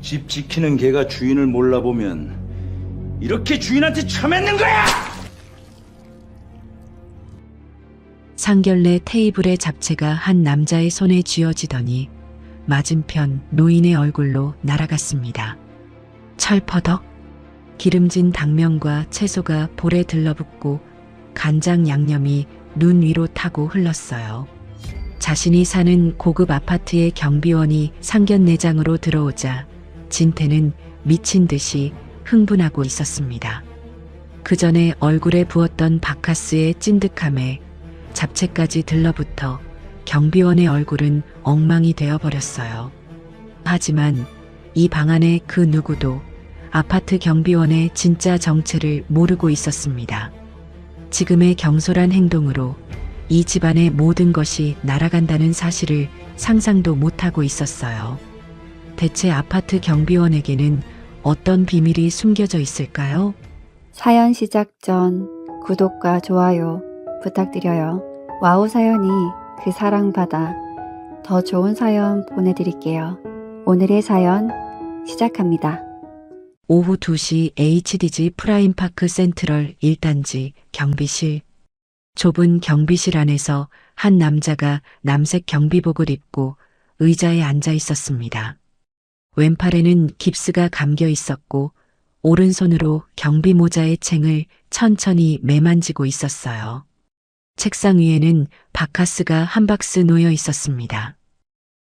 집 지키는 개가 주인을 몰라보면 이렇게 주인한테 처맞는 거야! 상결례 테이블의 잡채가 한 남자의 손에 쥐어지더니 맞은편 노인의 얼굴로 날아갔습니다. 철퍼덕 기름진 당면과 채소가 볼에 들러붙고 간장 양념이 눈 위로 타고 흘렀어요. 자신이 사는 고급 아파트의 경비원이 상견례장으로 들어오자 진태는 미친 듯이 흥분하고 있었습니다. 그 전에 얼굴에 부었던 바카스의 찐득함에 잡채까지 들러붙어 경비원의 얼굴은 엉망이 되어버렸어요. 하지만 이 방 안에 그 누구도 아파트 경비원의 진짜 정체를 모르고 있었습니다. 지금의 경솔한 행동으로 이 집안의 모든 것이 날아간다는 사실을 상상도 못하고 있었어요. 대체 아파트 경비원에게는 어떤 비밀이 숨겨져 있을까요? 사연 시작 전 구독과 좋아요 부탁드려요. 와우 사연이 그 사랑받아 더 좋은 사연 보내드릴게요. 오늘의 사연 시작합니다. 오후 2시 HDG 프라임파크 센트럴 1단지 경비실. 좁은 경비실 안에서 한 남자가 남색 경비복을 입고 의자에 앉아 있었습니다. 왼팔에는 깁스가 감겨 있었고 오른손으로 경비 모자의 챙을 천천히 매만지고 있었어요. 책상 위에는 바카스가 한 박스 놓여 있었습니다.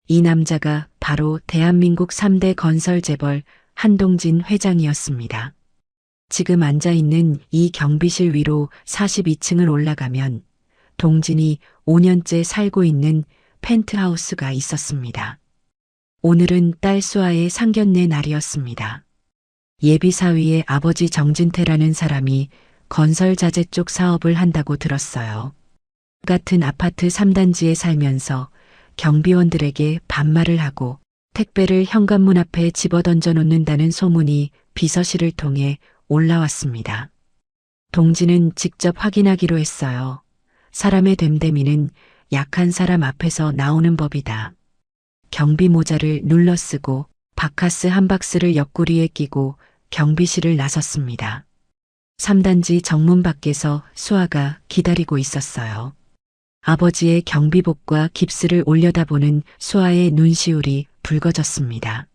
이 남자가 바로 대한민국 3대 건설 재벌 한동진 회장이었습니다. 지금 앉아 있는 이 경비실 위로 42층을 올라가면 동진이 5년째 살고 있는 펜트하우스가 있었습니다. 오늘은 딸 수아의 상견례 날이었습니다. 예비사위의 아버지 정진태라는 사람이 건설 자재 쪽 사업을 한다고 들었어요. 같은 아파트 3단지에 살면서 경비원들에게 반말을 하고 택배를 현관문 앞에 집어던져 놓는다는 소문이 비서실을 통해 올라왔습니다. 동진은 직접 확인하기로 했어요. 사람의 됨됨이는 약한 사람 앞에서 나오는 법이다. 경비 모자를 눌러쓰고 바카스 한 박스를 옆구리에 끼고 경비실을 나섰습니다. 3단지 정문 밖에서 수아가 기다리고 있었어요. 아버지의 경비복과 깁스를 올려다보는 수아의 눈시울이 붉어졌습니다.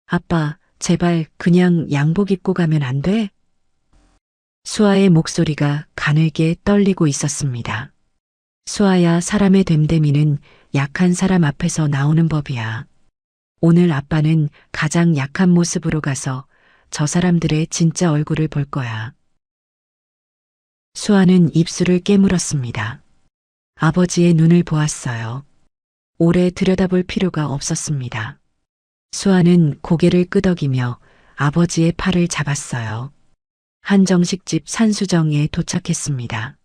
아빠, 제발 그냥 양복 입고 가면 안 돼? 수아의 목소리가 가늘게 떨리고 있었습니다. 수아야, 사람의 됨됨이는 약한 사람 앞에서 나오는 법이야. 오늘 아빠는 가장 약한 모습으로 가서 저 사람들의 진짜 얼굴을 볼 거야. 수아는 입술을 깨물었습니다. 아버지의 눈을 보았어요. 오래 들여다볼 필요가 없었습니다. 수아는 고개를 끄덕이며 아버지의 팔을 잡았어요. 한정식집 산수정에 도착했습니다.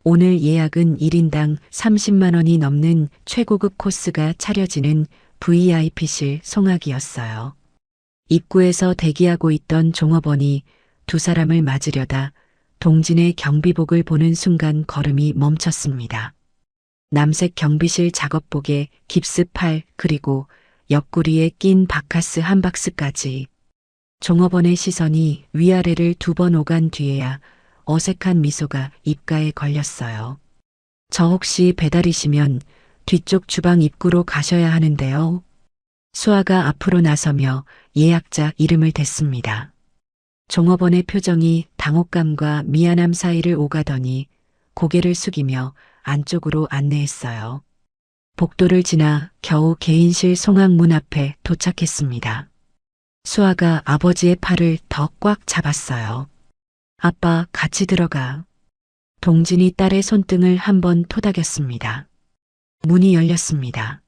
오늘 예약은 1인당 30만 원이 넘는 최고급 코스가 차려지는 VIP실 송악이었어요. 입구에서 대기하고 있던 종업원이 두 사람을 맞으려다 동진의 경비복을 보는 순간 걸음이 멈췄습니다. 남색 경비실 작업복에 깁스팔 그리고 옆구리에 낀 바카스 한 박스까지. 종업원의 시선이 위아래를 2번 오간 뒤에야 어색한 미소가 입가에 걸렸어요. 저 혹시 배달이시면 뒤쪽 주방 입구로 가셔야 하는데요. 수아가 앞으로 나서며 예약자 이름을 댔습니다. 종업원의 표정이 당혹감과 미안함 사이를 오가더니 고개를 숙이며 안쪽으로 안내했어요. 복도를 지나 겨우 개인실 송악문 앞에 도착했습니다. 수아가 아버지의 팔을 더 꽉 잡았어요. 아빠, 같이 들어가. 동진이 딸의 손등을 한번 토닥였습니다. 문이 열렸습니다.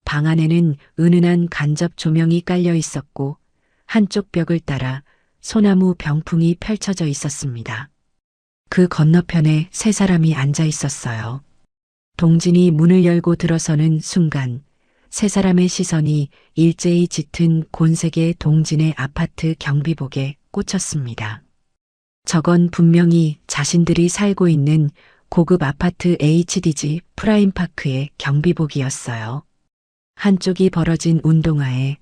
방 안에는 은은한 간접 조명이 깔려 있었고 한쪽 벽을 따라 소나무 병풍이 펼쳐져 있었습니다. 그 건너편에 세 사람이 앉아 있었어요. 동진이 문을 열고 들어서는 순간 세 사람의 시선이 일제히 짙은 곤색의 동진의 아파트 경비복에 꽂혔습니다. 저건 분명히 자신들이 살고 있는 고급 아파트 HDG 프라임파크의 경비복이었어요. 한쪽이 벌어진 운동화에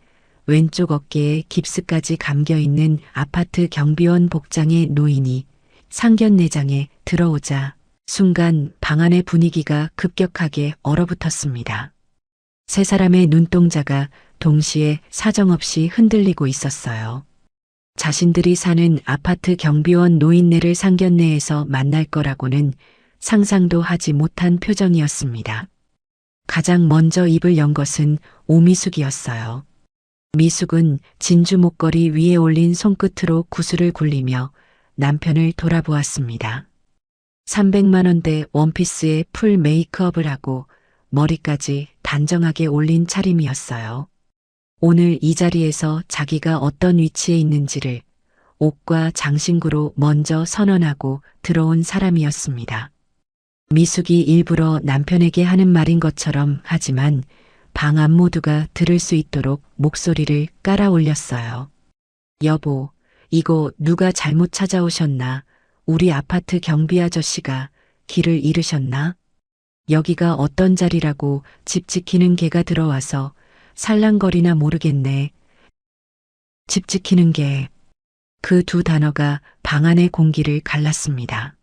왼쪽 어깨에 깁스까지 감겨있는 아파트 경비원 복장의 노인이 상견례장에 들어오자 순간 방 안의 분위기가 급격하게 얼어붙었습니다. 세 사람의 눈동자가 동시에 사정없이 흔들리고 있었어요. 자신들이 사는 아파트 경비원 노인네를 상견례에서 만날 거라고는 상상도 하지 못한 표정이었습니다. 가장 먼저 입을 연 것은 오미숙이었어요. 미숙은 진주 목걸이 위에 올린 손끝으로 구슬을 굴리며 남편을 돌아보았습니다. 300만 원대 원피스에 풀 메이크업을 하고 머리까지 단정하게 올린 차림이었어요. 오늘 이 자리에서 자기가 어떤 위치에 있는지를 옷과 장신구로 먼저 선언하고 들어온 사람이었습니다. 미숙이 일부러 남편에게 하는 말인 것처럼 하지만 방 안 모두가 들을 수 있도록 목소리를 깔아 올렸어요. 여보, 이거 누가 잘못 찾아오셨나? 우리 아파트 경비 아저씨가 길을 잃으셨나? 여기가 어떤 자리라고 집 지키는 개가 들어와서 살랑거리나 모르겠네. 집 지키는 개. 그 두 단어가 방 안의 공기를 갈랐습니다.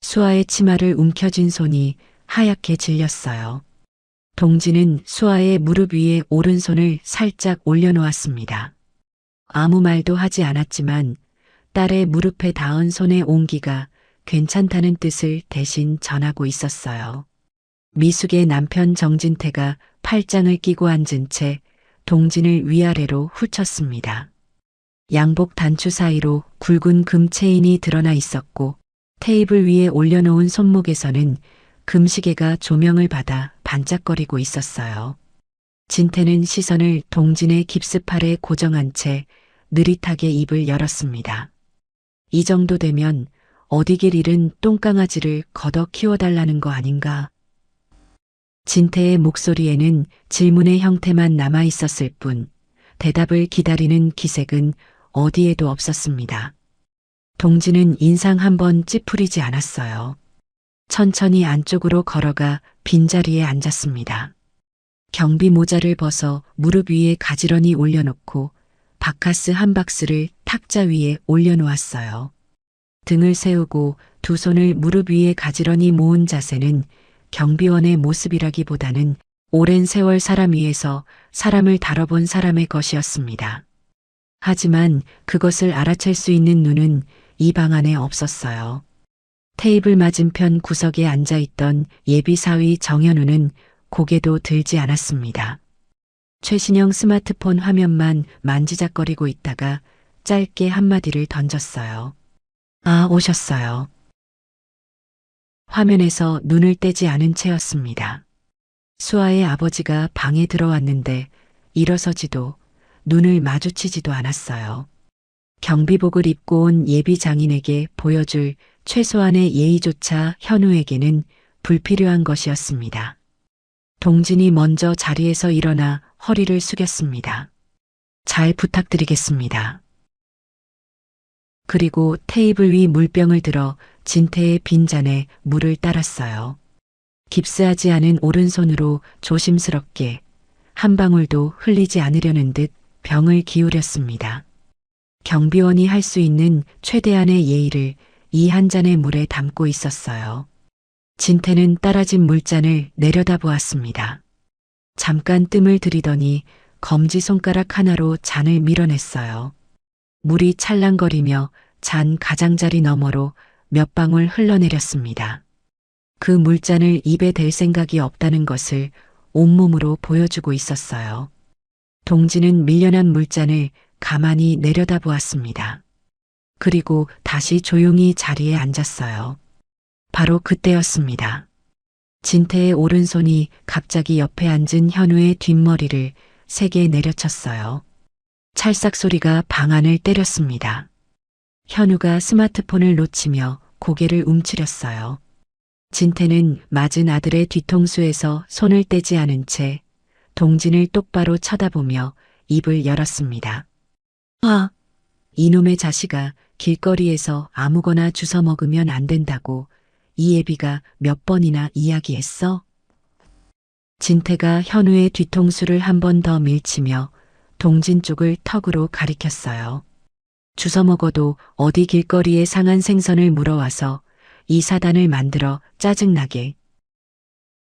수아의 치마를 움켜쥔 손이 하얗게 질렸어요. 동지는 수아의 무릎 위에 오른손을 살짝 올려놓았습니다. 아무 말도 하지 않았지만 딸의 무릎에 닿은 손의 온기가 괜찮다는 뜻을 대신 전하고 있었어요. 미숙의 남편 정진태가 팔짱을 끼고 앉은 채 동진을 위아래로 훑쳤습니다. 양복 단추 사이로 굵은 금 체인이 드러나 있었고 테이블 위에 올려놓은 손목에서는 금시계가 조명을 받아 반짝거리고 있었어요. 진태는 시선을 동진의 깁스팔에 고정한 채 느릿하게 입을 열었습니다. 이 정도 되면 어디 길 잃은 똥강아지를 걷어 키워달라는 거 아닌가? 진태의 목소리에는 질문의 형태만 남아 있었을 뿐 대답을 기다리는 기색은 어디에도 없었습니다. 동진은 인상 한번 찌푸리지 않았어요. 천천히 안쪽으로 걸어가 빈자리에 앉았습니다. 경비 모자를 벗어 무릎 위에 가지런히 올려놓고 바카스 한 박스를 탁자 위에 올려놓았어요. 등을 세우고 두 손을 무릎 위에 가지런히 모은 자세는 경비원의 모습이라기보다는 오랜 세월 사람 위에서 사람을 다뤄본 사람의 것이었습니다. 하지만 그것을 알아챌 수 있는 눈은 이 방 안에 없었어요. 테이블 맞은편 구석에 앉아있던 예비사위 정현우는 고개도 들지 않았습니다. 최신형 스마트폰 화면만 만지작거리고 있다가 짧게 한마디를 던졌어요. 아, 오셨어요. 화면에서 눈을 떼지 않은 채였습니다. 수아의 아버지가 방에 들어왔는데 일어서지도 눈을 마주치지도 않았어요. 경비복을 입고 온 예비 장인에게 보여줄 최소한의 예의조차 현우에게는 불필요한 것이었습니다. 동진이 먼저 자리에서 일어나 허리를 숙였습니다. 잘 부탁드리겠습니다. 그리고 테이블 위 물병을 들어 진태의 빈잔에 물을 따랐어요. 깁스하지 않은 오른손으로 조심스럽게 한 방울도 흘리지 않으려는 듯 병을 기울였습니다. 경비원이 할 수 있는 최대한의 예의를 이 한 잔의 물에 담고 있었어요. 진태는 따라진 물잔을 내려다보았습니다. 잠깐 뜸을 들이더니 검지손가락 하나로 잔을 밀어냈어요. 물이 찰랑거리며 잔 가장자리 너머로 몇 방울 흘러내렸습니다. 그 물잔을 입에 댈 생각이 없다는 것을 온몸으로 보여주고 있었어요. 동지는 밀려난 물잔을 가만히 내려다보았습니다. 그리고 다시 조용히 자리에 앉았어요. 바로 그때였습니다. 진태의 오른손이 갑자기 옆에 앉은 현우의 뒷머리를 세게 내려쳤어요. 찰싹 소리가 방 안을 때렸습니다. 현우가 스마트폰을 놓치며 고개를 움츠렸어요. 진태는 맞은 아들의 뒤통수에서 손을 떼지 않은 채 동진을 똑바로 쳐다보며 입을 열었습니다. 아, 이놈의 자식아, 길거리에서 아무거나 주워 먹으면 안 된다고 이 애비가 몇 번이나 이야기했어? 진태가 현우의 뒤통수를 한 번 더 밀치며 동진 쪽을 턱으로 가리켰어요. 주워 먹어도 어디 길거리에 상한 생선을 물어와서 이 사단을 만들어 짜증나게.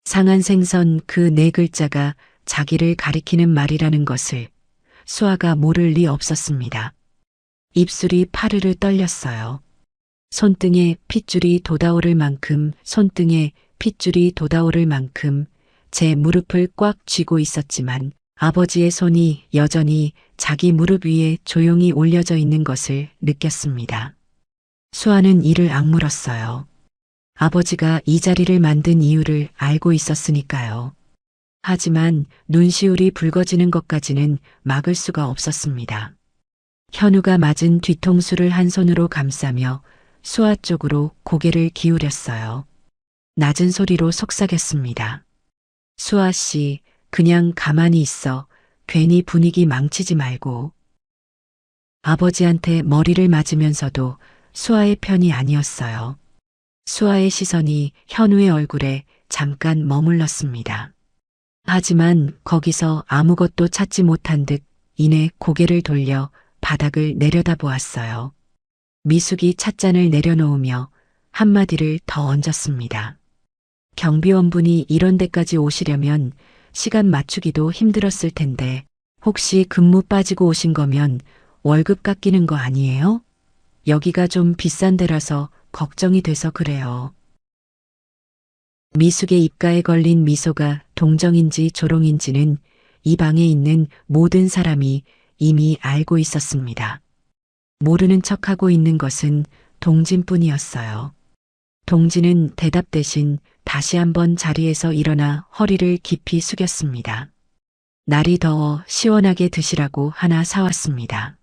상한 생선 그 네 글자가 자기를 가리키는 말이라는 것을 수아가 모를 리 없었습니다. 입술이 파르르 떨렸어요. 손등에 핏줄이 돋아오를 만큼 제 무릎을 꽉 쥐고 있었지만 아버지의 손이 여전히 자기 무릎 위에 조용히 올려져 있는 것을 느꼈습니다. 수아는 이를 악물었어요. 아버지가 이 자리를 만든 이유를 알고 있었으니까요. 하지만 눈시울이 붉어지는 것까지는 막을 수가 없었습니다. 현우가 맞은 뒤통수를 한 손으로 감싸며 수아 쪽으로 고개를 기울였어요. 낮은 소리로 속삭였습니다. 수아 씨, 그냥 가만히 있어. 괜히 분위기 망치지 말고. 아버지한테 머리를 맞으면서도 수아의 편이 아니었어요. 수아의 시선이 현우의 얼굴에 잠깐 머물렀습니다. 하지만 거기서 아무것도 찾지 못한 듯 이내 고개를 돌려 바닥을 내려다보았어요. 미숙이 찻잔을 내려놓으며 한마디를 더 얹었습니다. 경비원분이 이런 데까지 오시려면 시간 맞추기도 힘들었을 텐데 혹시 근무 빠지고 오신 거면 월급 깎이는 거 아니에요? 여기가 좀 비싼 데라서 걱정이 돼서 그래요. 미숙의 입가에 걸린 미소가 동정인지 조롱인지는 이 방에 있는 모든 사람이 이미 알고 있었습니다. 모르는 척하고 있는 것은 동진뿐이었어요. 동진은 대답 대신 다시 한번 자리에서 일어나 허리를 깊이 숙였습니다. 날이 더워 시원하게 드시라고 하나 사왔습니다.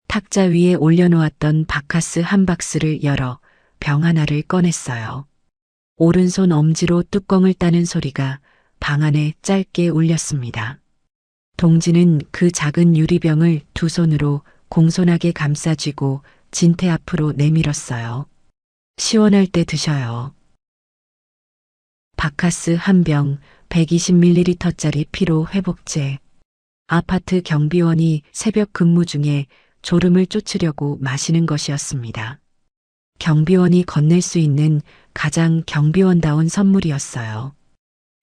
탁자 위에 올려놓았던 바카스 한 박스를 열어 병 하나를 꺼냈어요. 오른손 엄지로 뚜껑을 따는 소리가 방 안에 짧게 울렸습니다. 동진은 그 작은 유리병을 두 손으로 공손하게 감싸쥐고 진태 앞으로 내밀었어요. 시원할 때 드셔요. 바카스 한 병 120ml짜리 피로 회복제. 아파트 경비원이 새벽 근무 중에 졸음을 쫓으려고 마시는 것이었습니다. 경비원이 건넬 수 있는 가장 경비원다운 선물이었어요.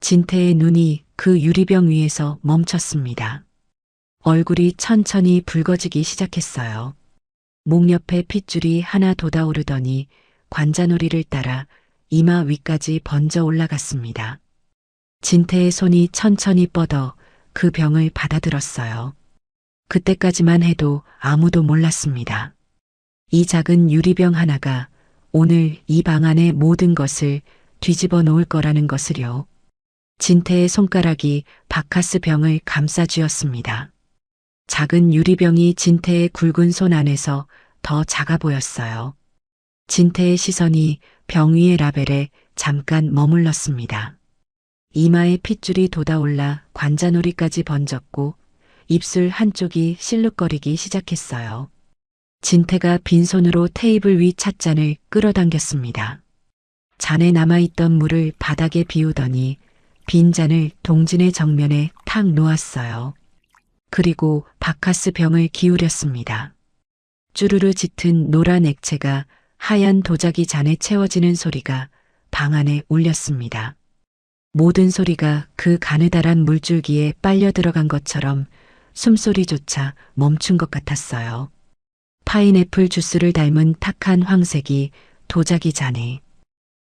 진태의 눈이 그 유리병 위에서 멈췄습니다. 얼굴이 천천히 붉어지기 시작했어요. 목 옆에 핏줄이 하나 돋아오르더니 관자놀이를 따라 이마 위까지 번져 올라갔습니다. 진태의 손이 천천히 뻗어 그 병을 받아들었어요. 그때까지만 해도 아무도 몰랐습니다. 이 작은 유리병 하나가 오늘 이 방 안의 모든 것을 뒤집어 놓을 거라는 것을요. 진태의 손가락이 바카스 병을 감싸쥐었습니다. 작은 유리병이 진태의 굵은 손 안에서 더 작아 보였어요. 진태의 시선이 병 위의 라벨에 잠깐 머물렀습니다. 이마에 핏줄이 돋아올라 관자놀이까지 번졌고 입술 한쪽이 실룩거리기 시작했어요. 진태가 빈손으로 테이블 위 찻잔을 끌어당겼습니다. 잔에 남아있던 물을 바닥에 비우더니 빈 잔을 동진의 정면에 탁 놓았어요. 그리고 바카스 병을 기울였습니다. 쭈르르 짙은 노란 액체가 하얀 도자기 잔에 채워지는 소리가 방 안에 울렸습니다. 모든 소리가 그 가느다란 물줄기에 빨려 들어간 것처럼 숨소리조차 멈춘 것 같았어요. 파인애플 주스를 닮은 탁한 황색이 도자기 잔에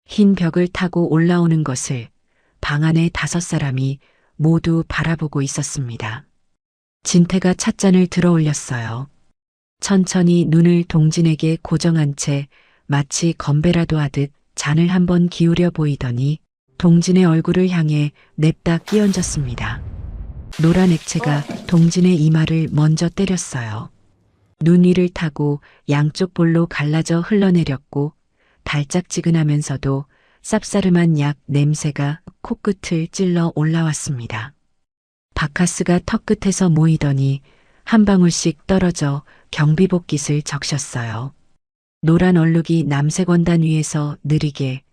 흰 벽을 타고 올라오는 것을 방 안에 5사람이 모두 바라보고 있었습니다. 진태가 찻잔을 들어 올렸어요. 천천히 눈을 동진에게 고정한 채 마치 건배라도 하듯 잔을 한번 기울여 보이더니 동진의 얼굴을 향해 냅다 끼얹었습니다. 노란 액체가 동진의 이마를 먼저 때렸어요. 눈 위를 타고 양쪽 볼로 갈라져 흘러내렸고 달짝지근하면서도 쌉싸름한 약 냄새가 코끝을 찔러 올라왔습니다. 바카스가 턱끝에서 모이더니 한 방울씩 떨어져 경비복깃을 적셨어요. 노란 얼룩이 남색 원단 위에서 느리게,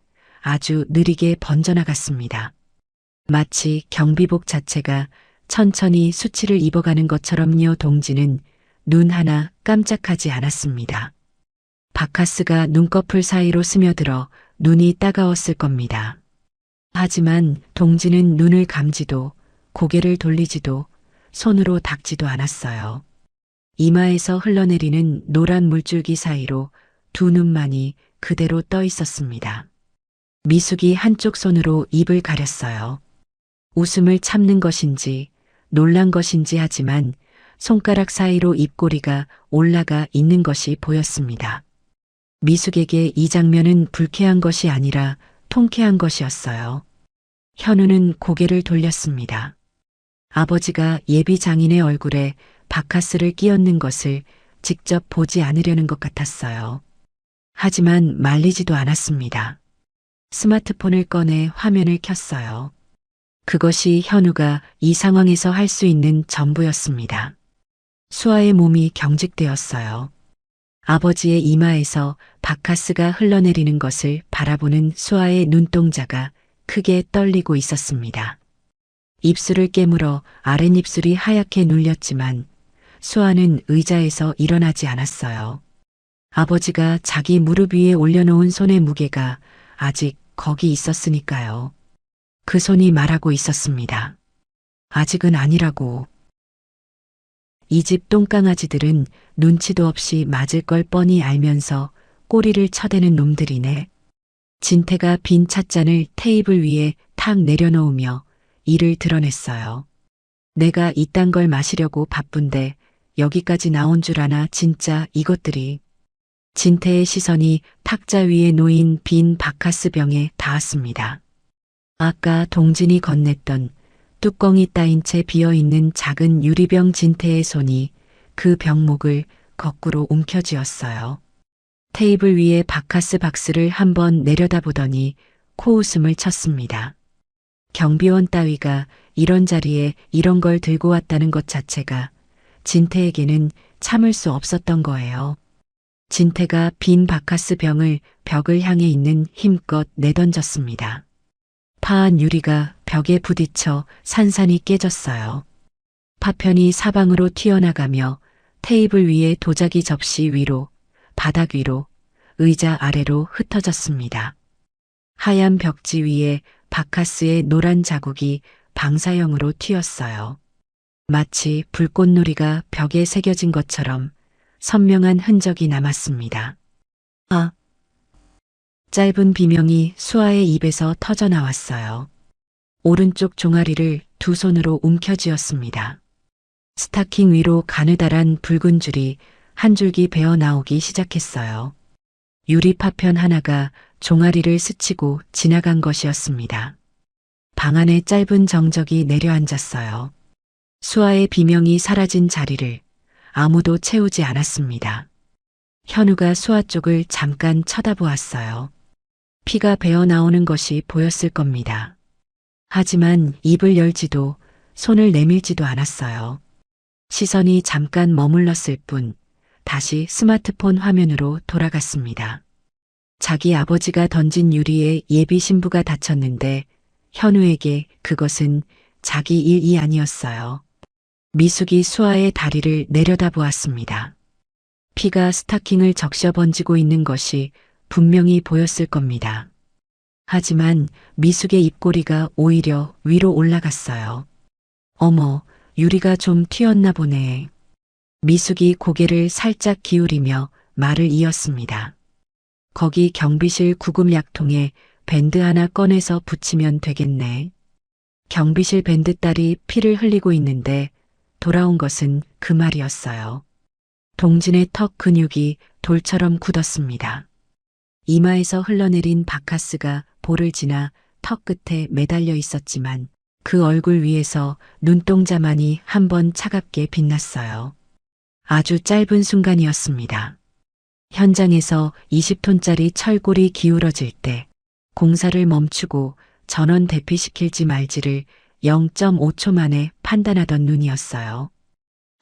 아주 느리게 번져나갔습니다. 마치 경비복 자체가 천천히 수치를 입어가는 것처럼요. 동지는 눈 하나 깜짝하지 않았습니다. 바카스가 눈꺼풀 사이로 스며들어 눈이 따가웠을 겁니다. 하지만 동지는 눈을 감지도 고개를 돌리지도 손으로 닦지도 않았어요. 이마에서 흘러내리는 노란 물줄기 사이로 두 눈만이 그대로 떠 있었습니다. 미숙이 한쪽 손으로 입을 가렸어요. 웃음을 참는 것인지 놀란 것인지 하지만 손가락 사이로 입꼬리가 올라가 있는 것이 보였습니다. 미숙에게 이 장면은 불쾌한 것이 아니라 통쾌한 것이었어요. 현우는 고개를 돌렸습니다. 아버지가 예비 장인의 얼굴에 바카스를 끼얹는 것을 직접 보지 않으려는 것 같았어요. 하지만 말리지도 않았습니다. 스마트폰을 꺼내 화면을 켰어요. 그것이 현우가 이 상황에서 할 수 있는 전부였습니다. 수아의 몸이 경직되었어요. 아버지의 이마에서 바카스가 흘러내리는 것을 바라보는 수아의 눈동자가 크게 떨리고 있었습니다. 입술을 깨물어 아랫입술이 하얗게 눌렸지만 수아는 의자에서 일어나지 않았어요. 아버지가 자기 무릎 위에 올려놓은 손의 무게가 아직 거기 있었으니까요. 그 손이 말하고 있었습니다. 아직은 아니라고. 이 집 똥강아지들은 눈치도 없이 맞을 걸 뻔히 알면서 꼬리를 쳐대는 놈들이네. 진태가 빈 찻잔을 테이블 위에 탁 내려놓으며 이를 드러냈어요. 내가 이딴 걸 마시려고 바쁜데 여기까지 나온 줄 아나 진짜 이것들이. 진태의 시선이 탁자 위에 놓인 빈 바카스 병에 닿았습니다. 아까 동진이 건넸던 뚜껑이 따인 채 비어있는 작은 유리병. 진태의 손이 그 병목을 거꾸로 움켜쥐었어요. 테이블 위에 바카스 박스를 한번 내려다보더니 코웃음을 쳤습니다. 경비원 따위가 이런 자리에 이런 걸 들고 왔다는 것 자체가 진태에게는 참을 수 없었던 거예요. 진태가 빈 바카스 병을 벽을 향해 있는 힘껏 내던졌습니다. 파한 유리가 벽에 부딪혀 산산이 깨졌어요. 파편이 사방으로 튀어나가며 테이블 위에 도자기 접시 위로, 바닥 위로, 의자 아래로 흩어졌습니다. 하얀 벽지 위에 바카스의 노란 자국이 방사형으로 튀었어요. 마치 불꽃놀이가 벽에 새겨진 것처럼 선명한 흔적이 남았습니다. 아! 짧은 비명이 수아의 입에서 터져 나왔어요. 오른쪽 종아리를 두 손으로 움켜쥐었습니다. 스타킹 위로 가느다란 붉은 줄이 한 줄기 베어 나오기 시작했어요. 유리 파편 하나가 종아리를 스치고 지나간 것이었습니다. 방 안에 짧은 정적이 내려앉았어요. 수아의 비명이 사라진 자리를 아무도 채우지 않았습니다. 현우가 수아 쪽을 잠깐 쳐다보았어요. 피가 배어 나오는 것이 보였을 겁니다. 하지만 입을 열지도 손을 내밀지도 않았어요. 시선이 잠깐 머물렀을 뿐 다시 스마트폰 화면으로 돌아갔습니다. 자기 아버지가 던진 유리에 예비 신부가 다쳤는데 현우에게 그것은 자기 일이 아니었어요. 미숙이 수아의 다리를 내려다보았습니다. 피가 스타킹을 적셔 번지고 있는 것이 분명히 보였을 겁니다. 하지만 미숙의 입꼬리가 오히려 위로 올라갔어요. 어머, 유리가 좀 튀었나 보네. 미숙이 고개를 살짝 기울이며 말을 이었습니다. 거기 경비실 구급약통에 밴드 하나 꺼내서 붙이면 되겠네. 경비실 밴드 딸이 피를 흘리고 있는데 돌아온 것은 그 말이었어요. 동진의 턱 근육이 돌처럼 굳었습니다. 이마에서 흘러내린 바카스가 볼을 지나 턱 끝에 매달려 있었지만 그 얼굴 위에서 눈동자만이 한번 차갑게 빛났어요. 아주 짧은 순간이었습니다. 현장에서 20톤짜리 철골이 기울어질 때 공사를 멈추고 전원 대피시킬지 말지를 0.5초 만에 판단하던 눈이었어요.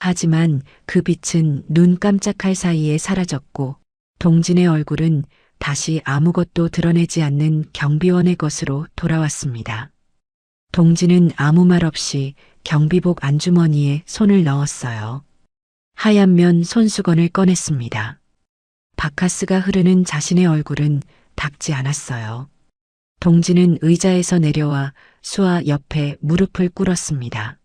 하지만 그 빛은 눈 깜짝할 사이에 사라졌고 동진의 얼굴은 다시 아무것도 드러내지 않는 경비원의 것으로 돌아왔습니다. 동지는 아무 말 없이 경비복 안주머니에 손을 넣었어요. 하얀 면 손수건을 꺼냈습니다. 바카스가 흐르는 자신의 얼굴은 닦지 않았어요. 동지는 의자에서 내려와 수아 옆에 무릎을 꿇었습니다.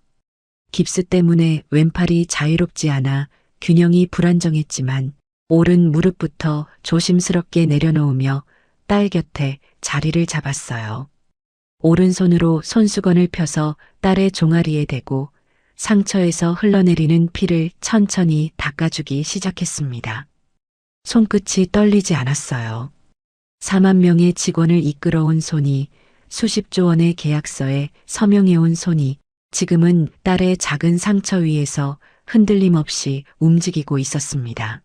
깁스 때문에 왼팔이 자유롭지 않아 균형이 불안정했지만 오른 무릎부터 조심스럽게 내려놓으며 딸 곁에 자리를 잡았어요. 오른손으로 손수건을 펴서 딸의 종아리에 대고 상처에서 흘러내리는 피를 천천히 닦아주기 시작했습니다. 손끝이 떨리지 않았어요. 4만 명의 직원을 이끌어온 손이, 수십조 원의 계약서에 서명해온 손이 지금은 딸의 작은 상처 위에서 흔들림 없이 움직이고 있었습니다.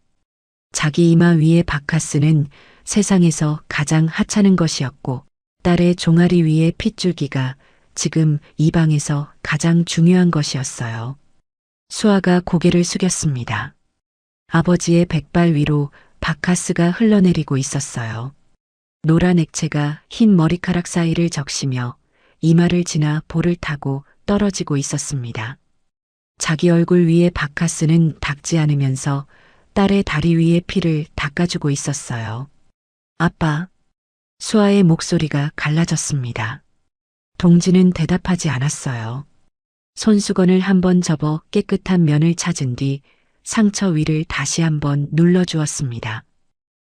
자기 이마 위의 바카스는 세상에서 가장 하찮은 것이었고 딸의 종아리 위의 핏줄기가 지금 이 방에서 가장 중요한 것이었어요. 수아가 고개를 숙였습니다. 아버지의 백발 위로 바카스가 흘러내리고 있었어요. 노란 액체가 흰 머리카락 사이를 적시며 이마를 지나 볼을 타고 떨어지고 있었습니다. 자기 얼굴 위에 바카스는 닿지 않으면서 딸의 다리 위의 피를 닦아주고 있었어요. 아빠. 수아의 목소리가 갈라졌습니다. 동지는 대답하지 않았어요. 손수건을 한번 접어 깨끗한 면을 찾은 뒤 상처 위를 다시 한번 눌러주었습니다.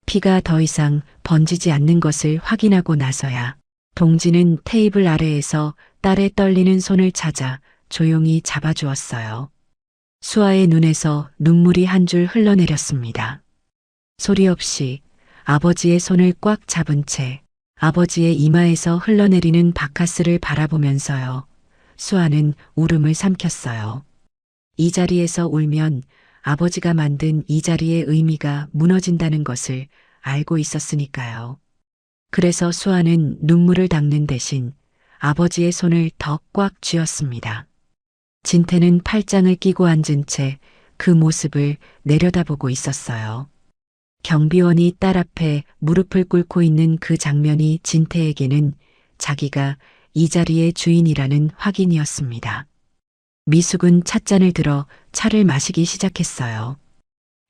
피가 더 이상 번지지 않는 것을 확인하고 나서야 동지는 테이블 아래에서 딸의 떨리는 손을 찾아 조용히 잡아주었어요. 수아의 눈에서 눈물이 한 줄 흘러내렸습니다. 소리 없이 아버지의 손을 꽉 잡은 채 아버지의 이마에서 흘러내리는 바카스를 바라보면서요. 수아는 울음을 삼켰어요. 이 자리에서 울면 아버지가 만든 이 자리의 의미가 무너진다는 것을 알고 있었으니까요. 그래서 수아는 눈물을 닦는 대신 아버지의 손을 더 꽉 쥐었습니다. 진태는 팔짱을 끼고 앉은 채 그 모습을 내려다보고 있었어요. 경비원이 딸 앞에 무릎을 꿇고 있는 그 장면이 진태에게는 자기가 이 자리의 주인이라는 확인이었습니다. 미숙은 찻잔을 들어 차를 마시기 시작했어요.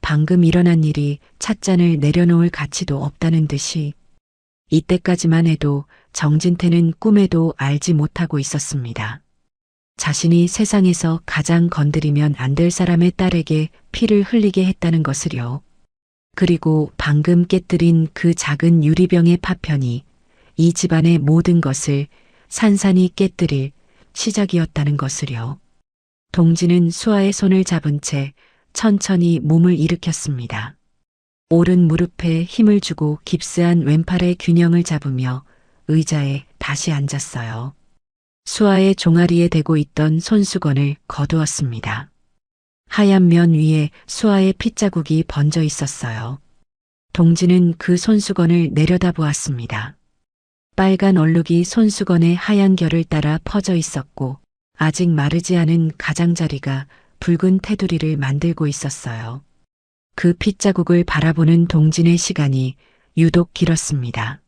방금 일어난 일이 찻잔을 내려놓을 가치도 없다는 듯이 이때까지만 해도 정진태는 꿈에도 알지 못하고 있었습니다. 자신이 세상에서 가장 건드리면 안 될 사람의 딸에게 피를 흘리게 했다는 것을요. 그리고 방금 깨뜨린 그 작은 유리병의 파편이 이 집안의 모든 것을 산산이 깨뜨릴 시작이었다는 것을요. 동지는 수아의 손을 잡은 채 천천히 몸을 일으켰습니다. 오른 무릎에 힘을 주고 깁스한 왼팔의 균형을 잡으며 의자에 다시 앉았어요. 수아의 종아리에 대고 있던 손수건을 거두었습니다. 하얀 면 위에 수아의 핏자국이 번져 있었어요. 동지는 그 손수건을 내려다보았습니다. 빨간 얼룩이 손수건의 하얀 결을 따라 퍼져 있었고 아직 마르지 않은 가장자리가 붉은 테두리를 만들고 있었어요. 그 핏자국을 바라보는 동진의 시간이 유독 길었습니다.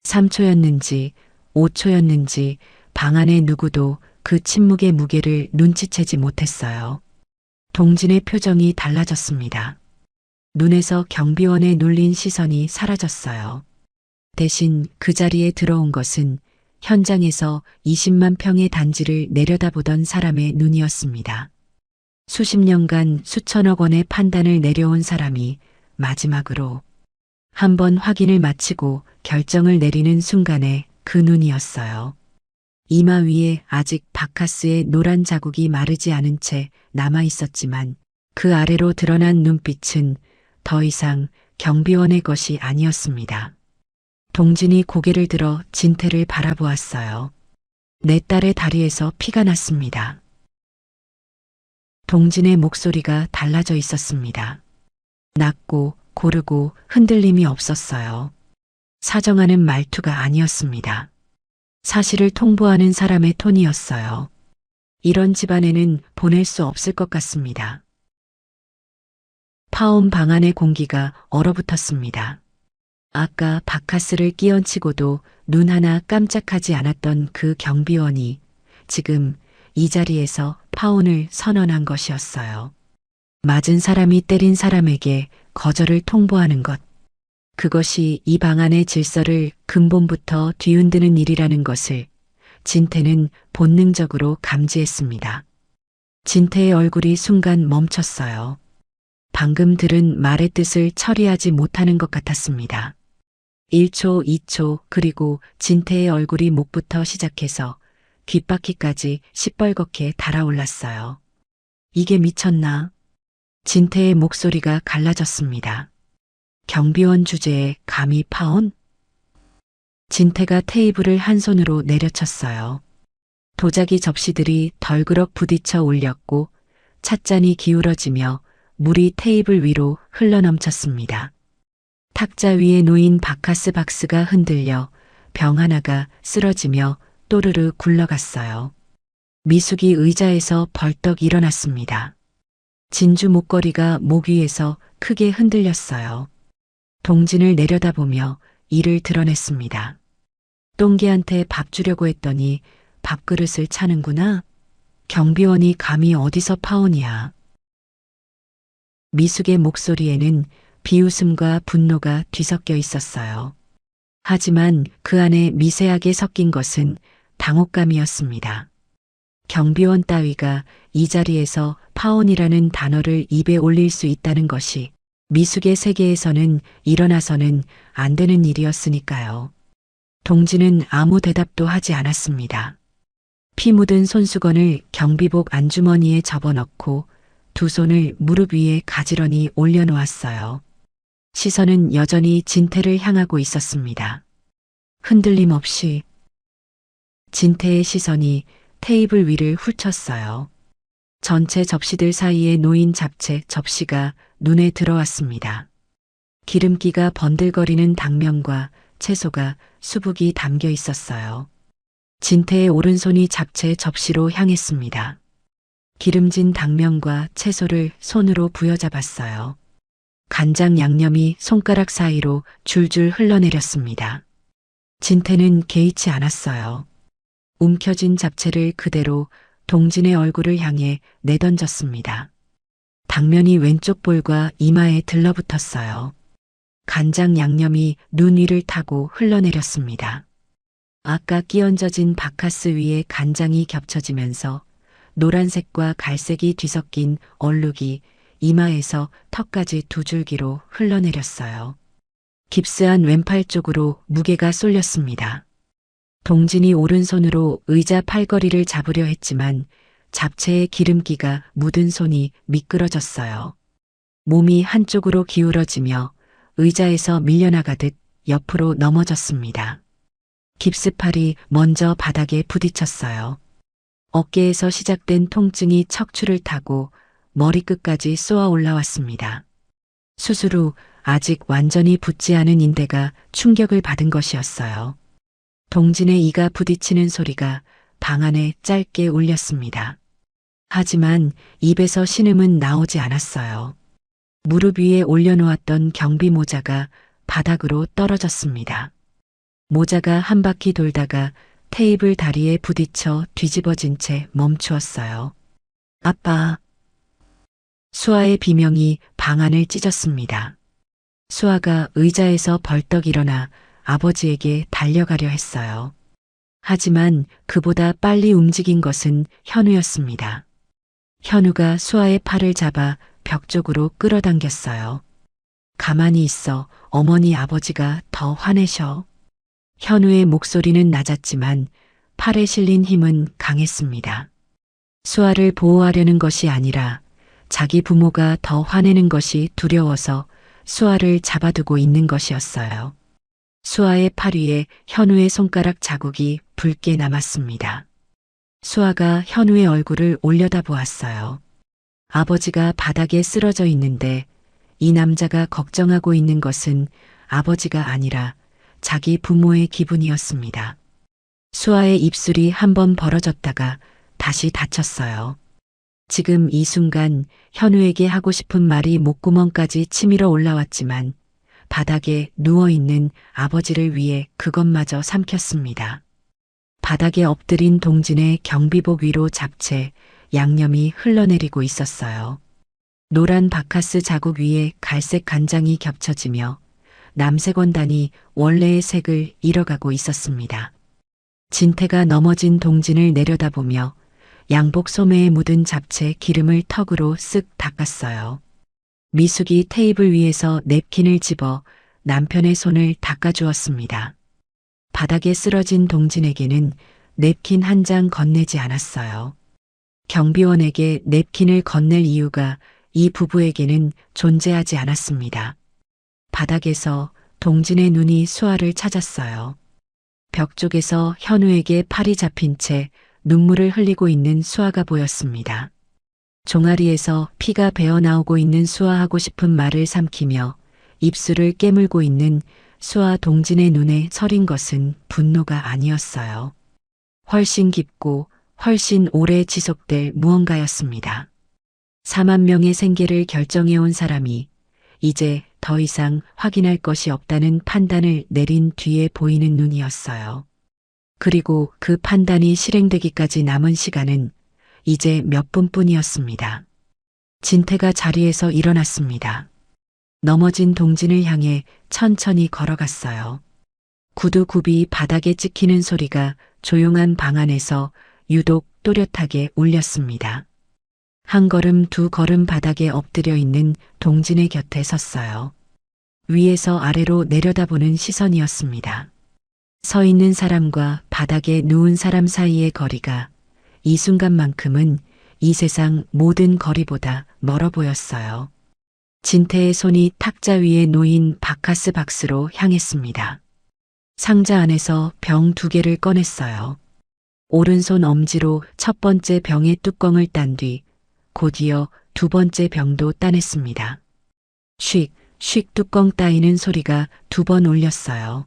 3초였는지 5초였는지 방 안의 누구도 그 침묵의 무게를 눈치채지 못했어요. 동진의 표정이 달라졌습니다. 눈에서 경비원에 눌린 시선이 사라졌어요. 대신 그 자리에 들어온 것은 현장에서 20만 평의 단지를 내려다보던 사람의 눈이었습니다. 수십 년간 수천억 원의 판단을 내려온 사람이 마지막으로 한번 확인을 마치고 결정을 내리는 순간의 그 눈이었어요. 이마 위에 아직 바카스의 노란 자국이 마르지 않은 채 남아 있었지만 그 아래로 드러난 눈빛은 더 이상 경비원의 것이 아니었습니다. 동진이 고개를 들어 진태를 바라보았어요. 내 딸의 다리에서 피가 났습니다. 동진의 목소리가 달라져 있었습니다. 낮고 고르고 흔들림이 없었어요. 사정하는 말투가 아니었습니다. 사실을 통보하는 사람의 톤이었어요. 이런 집안에는 보낼 수 없을 것 같습니다. 파온 방 안의 공기가 얼어붙었습니다. 아까 바카스를 끼얹히고도 눈 하나 깜짝하지 않았던 그 경비원이 지금 이 자리에서 파혼을 선언한 것이었어요. 맞은 사람이 때린 사람에게 거절을 통보하는 것. 그것이 이 방안의 질서를 근본부터 뒤흔드는 일이라는 것을 진태는 본능적으로 감지했습니다. 진태의 얼굴이 순간 멈췄어요. 방금 들은 말의 뜻을 처리하지 못하는 것 같았습니다. 1초, 2초, 그리고 진태의 얼굴이 목부터 시작해서 귓바퀴까지 시뻘겋게 달아올랐어요. 이게 미쳤나? 진태의 목소리가 갈라졌습니다. 경비원 주제에 감히 파혼? 진태가 테이블을 한 손으로 내려쳤어요. 도자기 접시들이 덜그럭 부딪혀 올렸고 찻잔이 기울어지며 물이 테이블 위로 흘러넘쳤습니다. 탁자 위에 놓인 바카스 박스가 흔들려 병 하나가 쓰러지며 또르르 굴러갔어요. 미숙이 의자에서 벌떡 일어났습니다. 진주 목걸이가 목 위에서 크게 흔들렸어요. 동진을 내려다보며 이를 드러냈습니다. 똥개한테 밥 주려고 했더니 밥그릇을 차는구나. 경비원이 감히 어디서 파혼이야. 미숙의 목소리에는 비웃음과 분노가 뒤섞여 있었어요. 하지만 그 안에 미세하게 섞인 것은 당혹감이었습니다. 경비원 따위가 이 자리에서 파혼이라는 단어를 입에 올릴 수 있다는 것이 미숙의 세계에서는 일어나서는 안 되는 일이었으니까요. 동진은 아무 대답도 하지 않았습니다. 피 묻은 손수건을 경비복 안주머니에 접어넣고 두 손을 무릎 위에 가지런히 올려놓았어요. 시선은 여전히 진태를 향하고 있었습니다. 흔들림 없이 진태의 시선이 테이블 위를 훑었어요. 전체 접시들 사이에 놓인 잡채 접시가 눈에 들어왔습니다. 기름기가 번들거리는 당면과 채소가 수북이 담겨 있었어요. 진태의 오른손이 잡채 접시로 향했습니다. 기름진 당면과 채소를 손으로 부여잡았어요. 간장 양념이 손가락 사이로 줄줄 흘러내렸습니다. 진태는 개의치 않았어요. 움켜진 잡채를 그대로 동진의 얼굴을 향해 내던졌습니다. 당면이 왼쪽 볼과 이마에 들러붙었어요. 간장 양념이 눈 위를 타고 흘러내렸습니다. 아까 끼얹어진 바카스 위에 간장이 겹쳐지면서 노란색과 갈색이 뒤섞인 얼룩이 이마에서 턱까지 두 줄기로 흘러내렸어요. 깁스한 왼팔 쪽으로 무게가 쏠렸습니다. 동진이 오른손으로 의자 팔걸이를 잡으려 했지만 잡채의 기름기가 묻은 손이 미끄러졌어요. 몸이 한쪽으로 기울어지며 의자에서 밀려나가듯 옆으로 넘어졌습니다. 깁스팔이 먼저 바닥에 부딪혔어요. 어깨에서 시작된 통증이 척추를 타고 머리끝까지 쏘아 올라왔습니다. 수술 후 아직 완전히 붙지 않은 인대가 충격을 받은 것이었어요. 동진의 이가 부딪히는 소리가 방 안에 짧게 울렸습니다. 하지만 입에서 신음은 나오지 않았어요. 무릎 위에 올려놓았던 경비 모자가 바닥으로 떨어졌습니다. 모자가 한 바퀴 돌다가 테이블 다리에 부딪혀 뒤집어진 채 멈추었어요. 아빠. 수아의 비명이 방 안을 찢었습니다. 수아가 의자에서 벌떡 일어나 아버지에게 달려가려 했어요. 하지만 그보다 빨리 움직인 것은 현우였습니다. 현우가 수아의 팔을 잡아 벽 쪽으로 끌어당겼어요. 가만히 있어. 어머니 아버지가 더 화내셔. 현우의 목소리는 낮았지만 팔에 실린 힘은 강했습니다. 수아를 보호하려는 것이 아니라 자기 부모가 더 화내는 것이 두려워서 수아를 잡아두고 있는 것이었어요. 수아의 팔 위에 현우의 손가락 자국이 붉게 남았습니다. 수아가 현우의 얼굴을 올려다보았어요. 아버지가 바닥에 쓰러져 있는데 이 남자가 걱정하고 있는 것은 아버지가 아니라 자기 부모의 기분이었습니다. 수아의 입술이 한번 벌어졌다가 다시 닫혔어요. 지금 이 순간 현우에게 하고 싶은 말이 목구멍까지 치밀어 올라왔지만 바닥에 누워있는 아버지를 위해 그것마저 삼켰습니다. 바닥에 엎드린 동진의 경비복 위로 잡채, 양념이 흘러내리고 있었어요. 노란 바카스 자국 위에 갈색 간장이 겹쳐지며 남색 원단이 원래의 색을 잃어가고 있었습니다. 진태가 넘어진 동진을 내려다보며 양복 소매에 묻은 잡채 기름을 턱으로 쓱 닦았어요. 미숙이 테이블 위에서 냅킨을 집어 남편의 손을 닦아주었습니다. 바닥에 쓰러진 동진에게는 냅킨 한 장 건네지 않았어요. 경비원에게 냅킨을 건넬 이유가 이 부부에게는 존재하지 않았습니다. 바닥에서 동진의 눈이 수아를 찾았어요. 벽 쪽에서 현우에게 팔이 잡힌 채 눈물을 흘리고 있는 수아가 보였습니다. 종아리에서 피가 배어나오고 있는 수아 하고 싶은 말을 삼키며 입술을 깨물고 있는 수아 동진의 눈에 서린 것은 분노가 아니었어요. 훨씬 깊고 훨씬 오래 지속될 무언가였습니다. 4만 명의 생계를 결정해온 사람이 이제 더 이상 확인할 것이 없다는 판단을 내린 뒤에 보이는 눈이었어요. 그리고 그 판단이 실행되기까지 남은 시간은 이제 몇 분뿐이었습니다. 진태가 자리에서 일어났습니다. 넘어진 동진을 향해 천천히 걸어갔어요. 구두굽이 바닥에 찍히는 소리가 조용한 방 안에서 유독 또렷하게 울렸습니다. 한 걸음 두 걸음 바닥에 엎드려 있는 동진의 곁에 섰어요. 위에서 아래로 내려다보는 시선이었습니다. 서 있는 사람과 바닥에 누운 사람 사이의 거리가 이 순간만큼은 이 세상 모든 거리보다 멀어 보였어요. 진태의 손이 탁자 위에 놓인 바카스 박스로 향했습니다. 상자 안에서 병 2개를 꺼냈어요. 오른손 엄지로 첫 번째 병의 뚜껑을 딴 뒤 곧이어 두 번째 병도 따냈습니다. 쉭, 쉭 뚜껑 따이는 소리가 2번 울렸어요.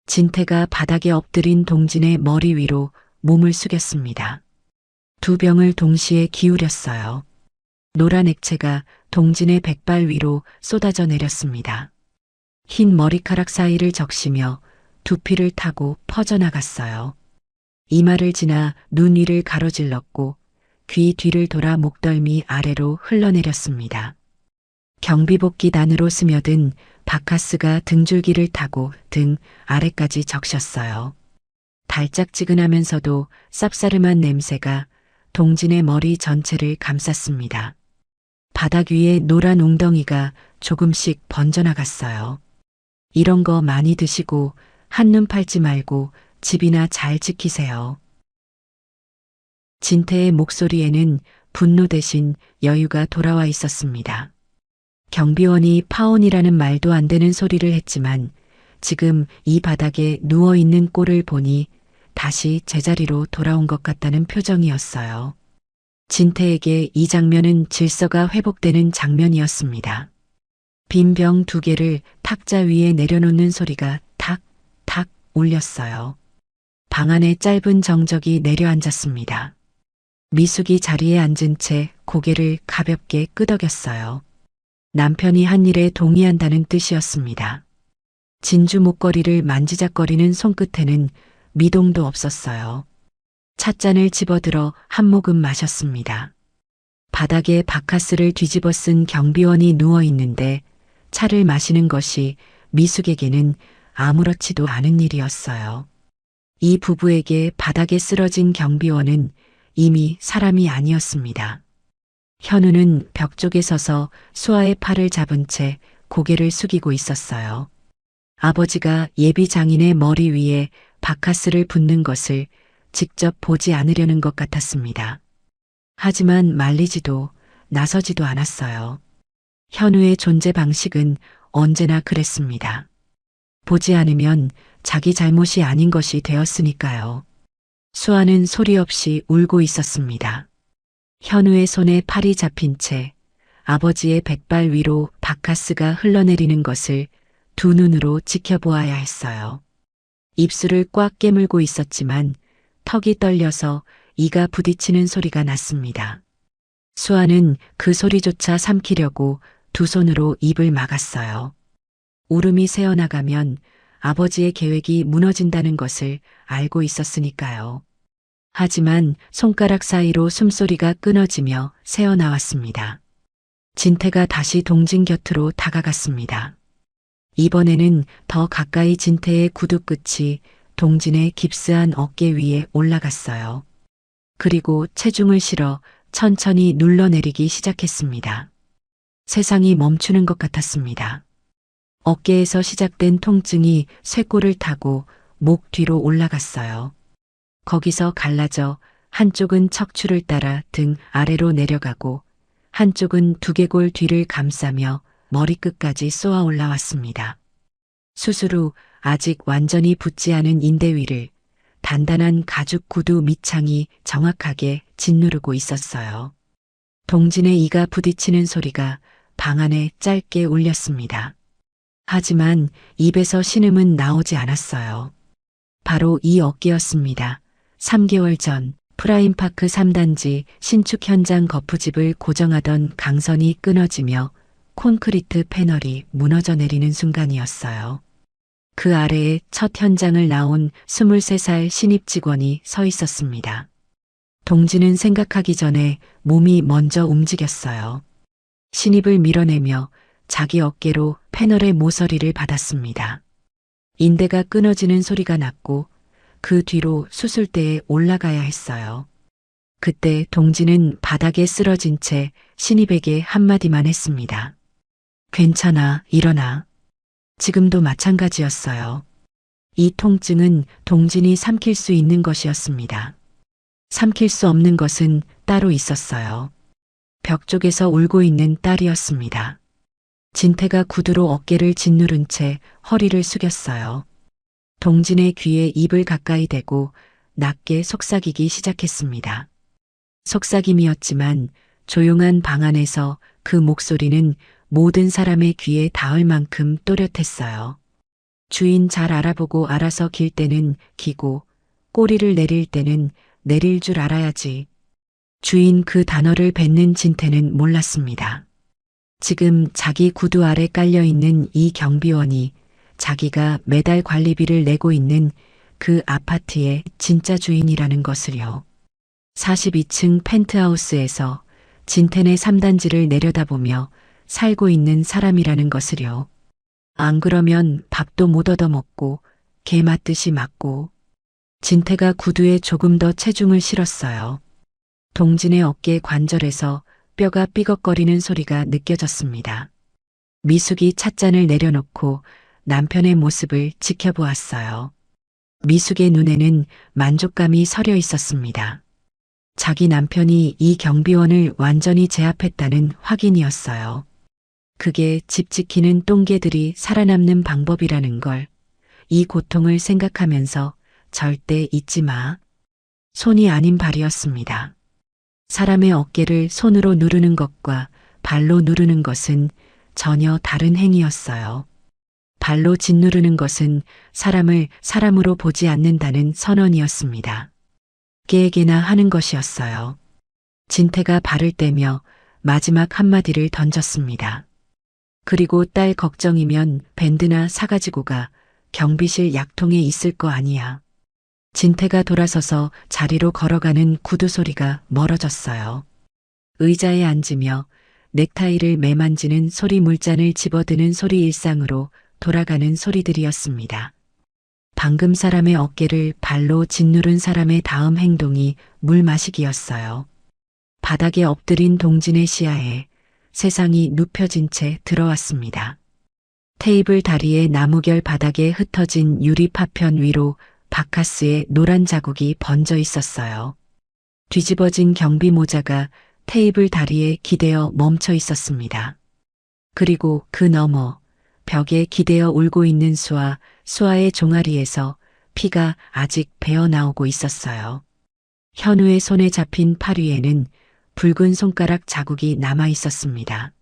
진태가 바닥에 엎드린 동진의 머리 위로 몸을 숙였습니다. 두 병을 동시에 기울였어요. 노란 액체가 동진의 백발 위로 쏟아져 내렸습니다. 흰 머리카락 사이를 적시며 두피를 타고 퍼져나갔어요. 이마를 지나 눈 위를 가로질렀고 귀 뒤를 돌아 목덜미 아래로 흘러내렸습니다. 경비복귀 안으로 스며든 바카스가 등줄기를 타고 등 아래까지 적셨어요. 달짝지근하면서도 쌉싸름한 냄새가 동진의 머리 전체를 감쌌습니다. 바닥 위에 노란 웅덩이가 조금씩 번져나갔어요. 이런 거 많이 드시고 한눈 팔지 말고 집이나 잘 지키세요. 진태의 목소리에는 분노 대신 여유가 돌아와 있었습니다. 경비원이 파혼이라는 말도 안 되는 소리를 했지만 지금 이 바닥에 누워있는 꼴을 보니 다시 제자리로 돌아온 것 같다는 표정이었어요. 진태에게 이 장면은 질서가 회복되는 장면이었습니다. 빈 병 2개를 탁자 위에 내려놓는 소리가 탁, 탁 울렸어요. 방 안에 짧은 정적이 내려앉았습니다. 미숙이 자리에 앉은 채 고개를 가볍게 끄덕였어요. 남편이 한 일에 동의한다는 뜻이었습니다. 진주 목걸이를 만지작거리는 손끝에는 미동도 없었어요. 찻잔을 집어들어 한 모금 마셨습니다. 바닥에 바카스를 뒤집어 쓴 경비원이 누워 있는데 차를 마시는 것이 미숙에게는 아무렇지도 않은 일이었어요. 이 부부에게 바닥에 쓰러진 경비원은 이미 사람이 아니었습니다. 현우는 벽 쪽에 서서 수아의 팔을 잡은 채 고개를 숙이고 있었어요. 아버지가 예비 장인의 머리 위에 바카스를 붓는 것을 직접 보지 않으려는 것 같았습니다. 하지만 말리지도 나서지도 않았어요. 현우의 존재 방식은 언제나 그랬습니다. 보지 않으면 자기 잘못이 아닌 것이 되었으니까요. 수아는 소리 없이 울고 있었습니다. 현우의 손에 팔이 잡힌 채 아버지의 백발 위로 바카스가 흘러내리는 것을 두 눈으로 지켜보아야 했어요. 입술을 꽉 깨물고 있었지만 턱이 떨려서 이가 부딪히는 소리가 났습니다. 수아는 그 소리조차 삼키려고 두 손으로 입을 막았어요. 울음이 새어나가면 아버지의 계획이 무너진다는 것을 알고 있었으니까요. 하지만 손가락 사이로 숨소리가 끊어지며 새어나왔습니다. 진태가 다시 동진 곁으로 다가갔습니다. 이번에는 더 가까이 진태의 구두 끝이 동진의 깁스한 어깨 위에 올라갔어요. 그리고 체중을 실어 천천히 눌러내리기 시작했습니다. 세상이 멈추는 것 같았습니다. 어깨에서 시작된 통증이 쇄골을 타고 목 뒤로 올라갔어요. 거기서 갈라져 한쪽은 척추를 따라 등 아래로 내려가고 한쪽은 두개골 뒤를 감싸며 머리끝까지 쏘아 올라왔습니다. 수술 후 아직 완전히 붙지 않은 인대 위를 단단한 가죽 구두 밑창이 정확하게 짓누르고 있었어요. 동진의 이가 부딪히는 소리가 방 안에 짧게 울렸습니다. 하지만 입에서 신음은 나오지 않았어요. 바로 이 어깨였습니다. 3개월 전 프라임파크 3단지 신축 현장 거푸집을 고정하던 강선이 끊어지며 콘크리트 패널이 무너져 내리는 순간이었어요. 그 아래에 첫 현장을 나온 23살 신입 직원이 서 있었습니다. 동진은 생각하기 전에 몸이 먼저 움직였어요. 신입을 밀어내며 자기 어깨로 패널의 모서리를 받았습니다. 인대가 끊어지는 소리가 났고 그 뒤로 수술대에 올라가야 했어요. 그때 동진은 바닥에 쓰러진 채 신입에게 한마디만 했습니다. 괜찮아, 일어나. 지금도 마찬가지였어요. 이 통증은 동진이 삼킬 수 있는 것이었습니다. 삼킬 수 없는 것은 따로 있었어요. 벽 쪽에서 울고 있는 딸이었습니다. 진태가 구두로 어깨를 짓누른 채 허리를 숙였어요. 동진의 귀에 입을 가까이 대고 낮게 속삭이기 시작했습니다. 속삭임이었지만 조용한 방 안에서 그 목소리는 모든 사람의 귀에 닿을 만큼 또렷했어요. 주인 잘 알아보고 알아서 길 때는 기고 꼬리를 내릴 때는 내릴 줄 알아야지. 주인 그 단어를 뱉는 진태는 몰랐습니다. 지금 자기 구두 아래 깔려있는 이 경비원이 자기가 매달 관리비를 내고 있는 그 아파트의 진짜 주인이라는 것을요. 42층 펜트하우스에서 진텐의 3단지를 내려다보며 살고 있는 사람이라는 것을요. 안 그러면 밥도 못 얻어먹고 개 맞듯이 맞고. 진태가 구두에 조금 더 체중을 실었어요. 동진의 어깨 관절에서 뼈가 삐걱거리는 소리가 느껴졌습니다. 미숙이 찻잔을 내려놓고 남편의 모습을 지켜보았어요. 미숙의 눈에는 만족감이 서려 있었습니다. 자기 남편이 이 경비원을 완전히 제압했다는 확인이었어요. 그게 집 지키는 똥개들이 살아남는 방법이라는 걸, 이 고통을 생각하면서 절대 잊지 마. 손이 아닌 발이었습니다. 사람의 어깨를 손으로 누르는 것과 발로 누르는 것은 전혀 다른 행위였어요. 발로 짓누르는 것은 사람을 사람으로 보지 않는다는 선언이었습니다. 깨에게나 하는 것이었어요. 진태가 발을 떼며 마지막 한마디를 던졌습니다. 그리고 딸 걱정이면 밴드나 사가지고가 경비실 약통에 있을 거 아니야. 진태가 돌아서서 자리로 걸어가는 구두 소리가 멀어졌어요. 의자에 앉으며 넥타이를 매만지는 소리, 물잔을 집어드는 소리, 일상으로 돌아가는 소리들이었습니다. 방금 사람의 어깨를 발로 짓누른 사람의 다음 행동이 물 마시기였어요. 바닥에 엎드린 동진의 시야에 세상이 눕혀진 채 들어왔습니다. 테이블 다리에 나무결, 바닥에 흩어진 유리 파편 위로 바카스의 노란 자국이 번져 있었어요. 뒤집어진 경비 모자가 테이블 다리에 기대어 멈춰 있었습니다. 그리고 그 너머 벽에 기대어 울고 있는 수아의 종아리에서 피가 아직 배어 나오고 있었어요. 현우의 손에 잡힌 팔 위에는 붉은 손가락 자국이 남아 있었습니다.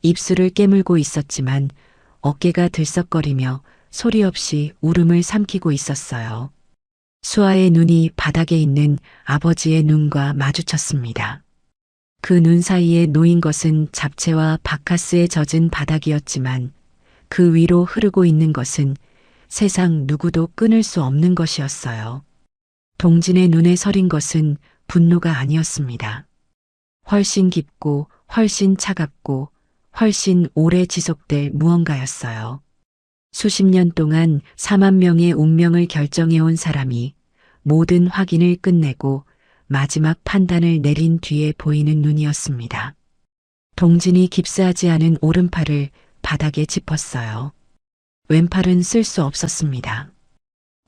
입술을 깨물고 있었지만 어깨가 들썩거리며 소리 없이 울음을 삼키고 있었어요. 수아의 눈이 바닥에 있는 아버지의 눈과 마주쳤습니다. 그 눈 사이에 놓인 것은 잡채와 바카스에 젖은 바닥이었지만 그 위로 흐르고 있는 것은 세상 누구도 끊을 수 없는 것이었어요. 동진의 눈에 서린 것은 분노가 아니었습니다. 훨씬 깊고 훨씬 차갑고 훨씬 오래 지속될 무언가였어요. 수십 년 동안 4만 명의 운명을 결정해온 사람이 모든 확인을 끝내고 마지막 판단을 내린 뒤에 보이는 눈이었습니다. 동진이 깁스하지 않은 오른팔을 바닥에 짚었어요. 왼팔은 쓸 수 없었습니다.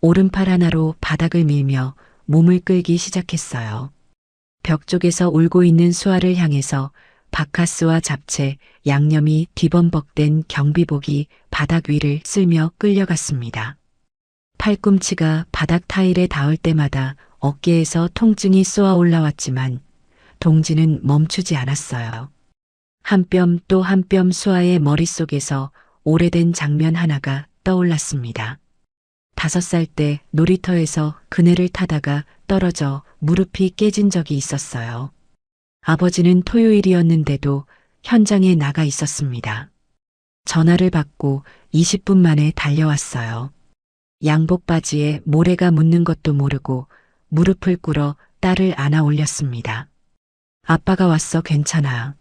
오른팔 하나로 바닥을 밀며 몸을 끌기 시작했어요. 벽 쪽에서 울고 있는 수아를 향해서 바카스와 잡채, 양념이 뒤범벅된 경비복이 바닥 위를 쓸며 끌려갔습니다. 팔꿈치가 바닥 타일에 닿을 때마다 어깨에서 통증이 쏘아 올라왔지만 동진은 멈추지 않았어요. 한 뼘 또 한 뼘 수아의 머릿속에서 오래된 장면 하나가 떠올랐습니다. 5살 때 놀이터에서 그네를 타다가 떨어져 무릎이 깨진 적이 있었어요. 아버지는 토요일이었는데도 현장에 나가 있었습니다. 전화를 받고 20분 만에 달려왔어요. 양복 바지에 모래가 묻는 것도 모르고 무릎을 꿇어 딸을 안아 올렸습니다. 아빠가 왔어, 괜찮아.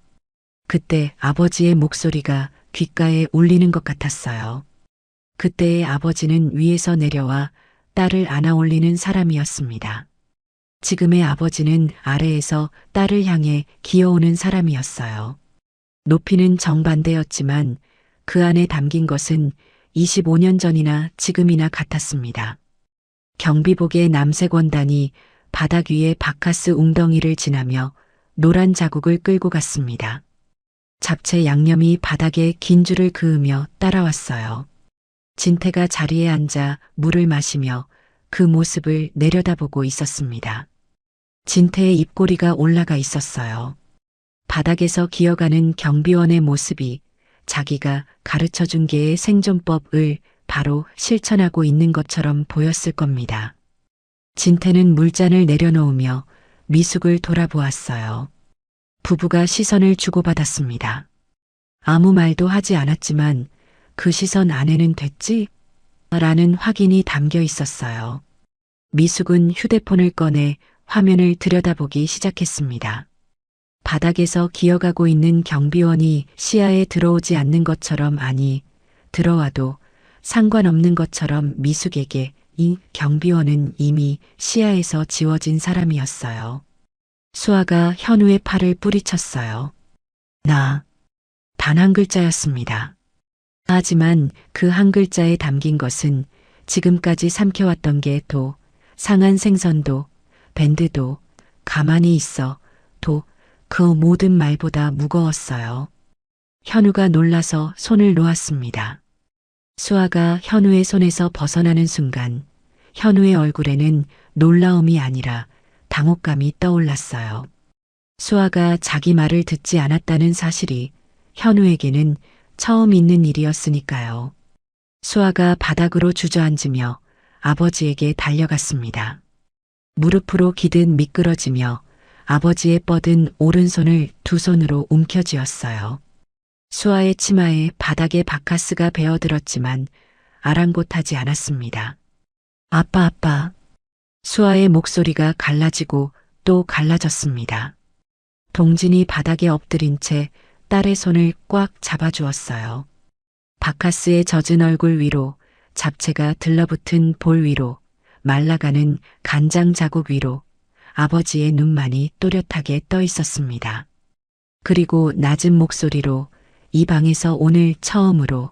그때 아버지의 목소리가 귓가에 울리는 것 같았어요. 그때의 아버지는 위에서 내려와 딸을 안아 올리는 사람이었습니다. 지금의 아버지는 아래에서 딸을 향해 기어오는 사람이었어요. 높이는 정반대였지만 그 안에 담긴 것은 25년 전이나 지금이나 같았습니다. 경비복의 남색 원단이 바닥 위에 바카스 웅덩이를 지나며 노란 자국을 끌고 갔습니다. 잡채 양념이 바닥에 긴 줄을 그으며 따라왔어요. 진태가 자리에 앉아 물을 마시며 그 모습을 내려다보고 있었습니다. 진태의 입꼬리가 올라가 있었어요. 바닥에서 기어가는 경비원의 모습이 자기가 가르쳐준 개의 생존법을 바로 실천하고 있는 것처럼 보였을 겁니다. 진태는 물잔을 내려놓으며 미숙을 돌아보았어요. 부부가 시선을 주고받았습니다. 아무 말도 하지 않았지만 그 시선 안에는 됐지? 라는 확인이 담겨 있었어요. 미숙은 휴대폰을 꺼내 화면을 들여다보기 시작했습니다. 바닥에서 기어가고 있는 경비원이 시야에 들어오지 않는 것처럼, 아니, 들어와도 상관없는 것처럼 미숙에게 이 경비원은 이미 시야에서 지워진 사람이었어요. 수아가 현우의 팔을 뿌리쳤어요. 나. 단 한 글자였습니다. 하지만 그 한 글자에 담긴 것은 지금까지 삼켜왔던 게 도, 상한 생선도, 밴드도, 가만히 있어, 도, 그 모든 말보다 무거웠어요. 현우가 놀라서 손을 놓았습니다. 수아가 현우의 손에서 벗어나는 순간 현우의 얼굴에는 놀라움이 아니라 당혹감이 떠올랐어요. 수아가 자기 말을 듣지 않았다는 사실이 현우에게는 처음 있는 일이었으니까요. 수아가 바닥으로 주저앉으며 아버지에게 달려갔습니다. 무릎으로 기듯 미끄러지며 아버지의 뻗은 오른손을 두 손으로 움켜쥐었어요. 수아의 치마에 바닥에 바카스가 베어들었지만 아랑곳하지 않았습니다. 아빠, 아빠. 수아의 목소리가 갈라지고 또 갈라졌습니다. 동진이 바닥에 엎드린 채 딸의 손을 꽉 잡아주었어요. 바카스의 젖은 얼굴 위로, 잡채가 들러붙은 볼 위로, 말라가는 간장 자국 위로 아버지의 눈만이 또렷하게 떠 있었습니다. 그리고 낮은 목소리로 이 방에서 오늘 처음으로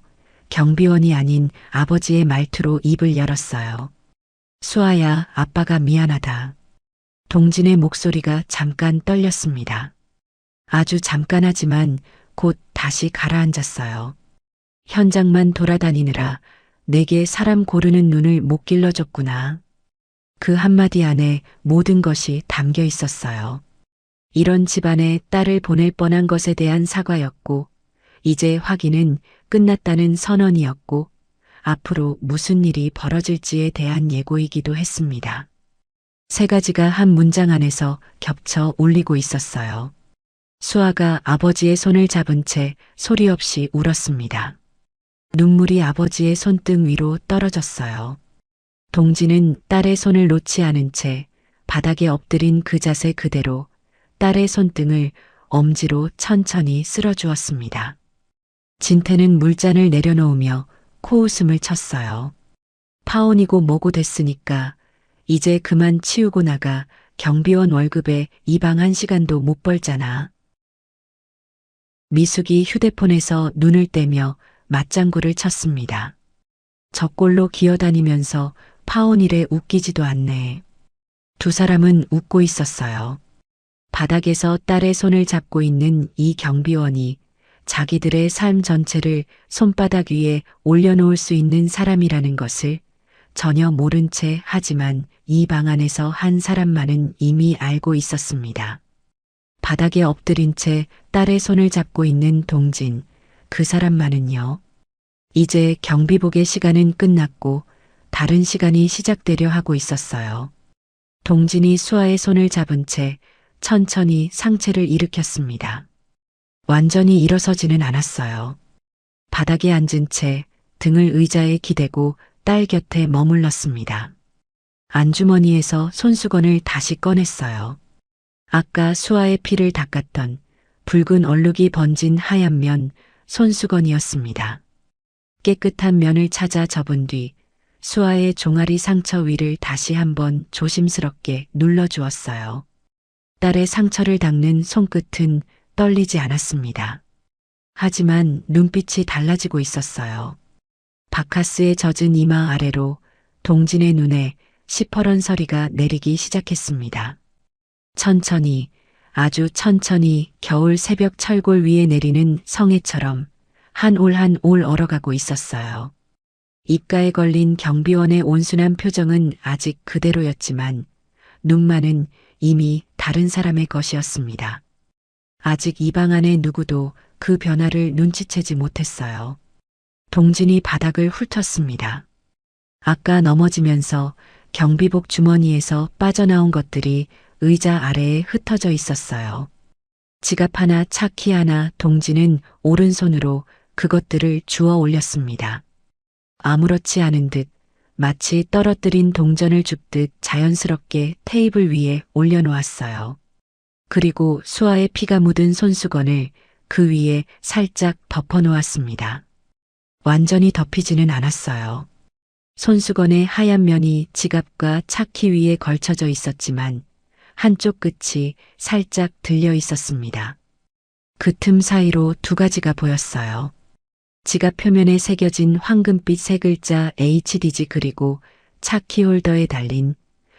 경비원이 아닌 아버지의 말투로 입을 열었어요. 수아야, 아빠가 미안하다. 동진의 목소리가 잠깐 떨렸습니다. 아주 잠깐하지만 곧 다시 가라앉았어요. 현장만 돌아다니느라 내게 사람 고르는 눈을 못 길러줬구나. 그 한마디 안에 모든 것이 담겨 있었어요. 이런 집안에 딸을 보낼 뻔한 것에 대한 사과였고, 이제 확인은 끝났다는 선언이었고, 앞으로 무슨 일이 벌어질지에 대한 예고이기도 했습니다. 세 가지가 한 문장 안에서 겹쳐 울리고 있었어요. 수아가 아버지의 손을 잡은 채 소리 없이 울었습니다. 눈물이 아버지의 손등 위로 떨어졌어요. 동진은 딸의 손을 놓지 않은 채 바닥에 엎드린 그 자세 그대로 딸의 손등을 엄지로 천천히 쓸어주었습니다. 진태는 물잔을 내려놓으며 코웃음을 쳤어요. 파혼이고 뭐고 됐으니까 이제 그만 치우고 나가. 경비원 월급에 이 방 1시간도 못 벌잖아. 미숙이 휴대폰에서 눈을 떼며 맞장구를 쳤습니다. 저꼴로 기어다니면서 파혼일에 웃기지도 않네. 두 사람은 웃고 있었어요. 바닥에서 딸의 손을 잡고 있는 이 경비원이 자기들의 삶 전체를 손바닥 위에 올려놓을 수 있는 사람이라는 것을 전혀 모른 채 하지만 이 방 안에서 한 사람만은 이미 알고 있었습니다. 바닥에 엎드린 채 딸의 손을 잡고 있는 동진, 그 사람만은요. 이제 경비복의 시간은 끝났고 다른 시간이 시작되려 하고 있었어요. 동진이 수아의 손을 잡은 채 천천히 상체를 일으켰습니다. 완전히 일어서지는 않았어요. 바닥에 앉은 채 등을 의자에 기대고 딸 곁에 머물렀습니다. 안주머니에서 손수건을 다시 꺼냈어요. 아까 수아의 피를 닦았던 붉은 얼룩이 번진 하얀 면 손수건이었습니다. 깨끗한 면을 찾아 접은 뒤 수아의 종아리 상처 위를 다시 한번 조심스럽게 눌러주었어요. 딸의 상처를 닦는 손끝은 떨리지 않았습니다. 하지만 눈빛이 달라지고 있었어요. 바카스에 젖은 이마 아래로 동진의 눈에 시퍼런 서리가 내리기 시작했습니다. 천천히, 아주 천천히 겨울 새벽 철골 위에 내리는 성해처럼 한 올 한 올 얼어가고 있었어요. 입가에 걸린 경비원의 온순한 표정은 아직 그대로였지만 눈만은 이미 다른 사람의 것이었습니다. 아직 이 방 안에 누구도 그 변화를 눈치채지 못했어요. 동진이 바닥을 훑었습니다. 아까 넘어지면서 경비복 주머니에서 빠져나온 것들이 의자 아래에 흩어져 있었어요. 지갑 하나, 차키 하나, 동진은 오른손으로 그것들을 주워 올렸습니다. 아무렇지 않은 듯 마치 떨어뜨린 동전을 줍듯 자연스럽게 테이블 위에 올려놓았어요. 그리고 수아의 피가 묻은 손수건을 그 위에 살짝 덮어놓았습니다. 완전히 덮이지는 않았어요. 손수건의 하얀 면이 지갑과 차키 위에 걸쳐져 있었지만 한쪽 끝이 살짝 들려 있었습니다. 그 틈 사이로 두 가지가 보였어요. 지갑 표면에 새겨진 황금빛 세 글자 HDG 그리고 차키 홀더에 달린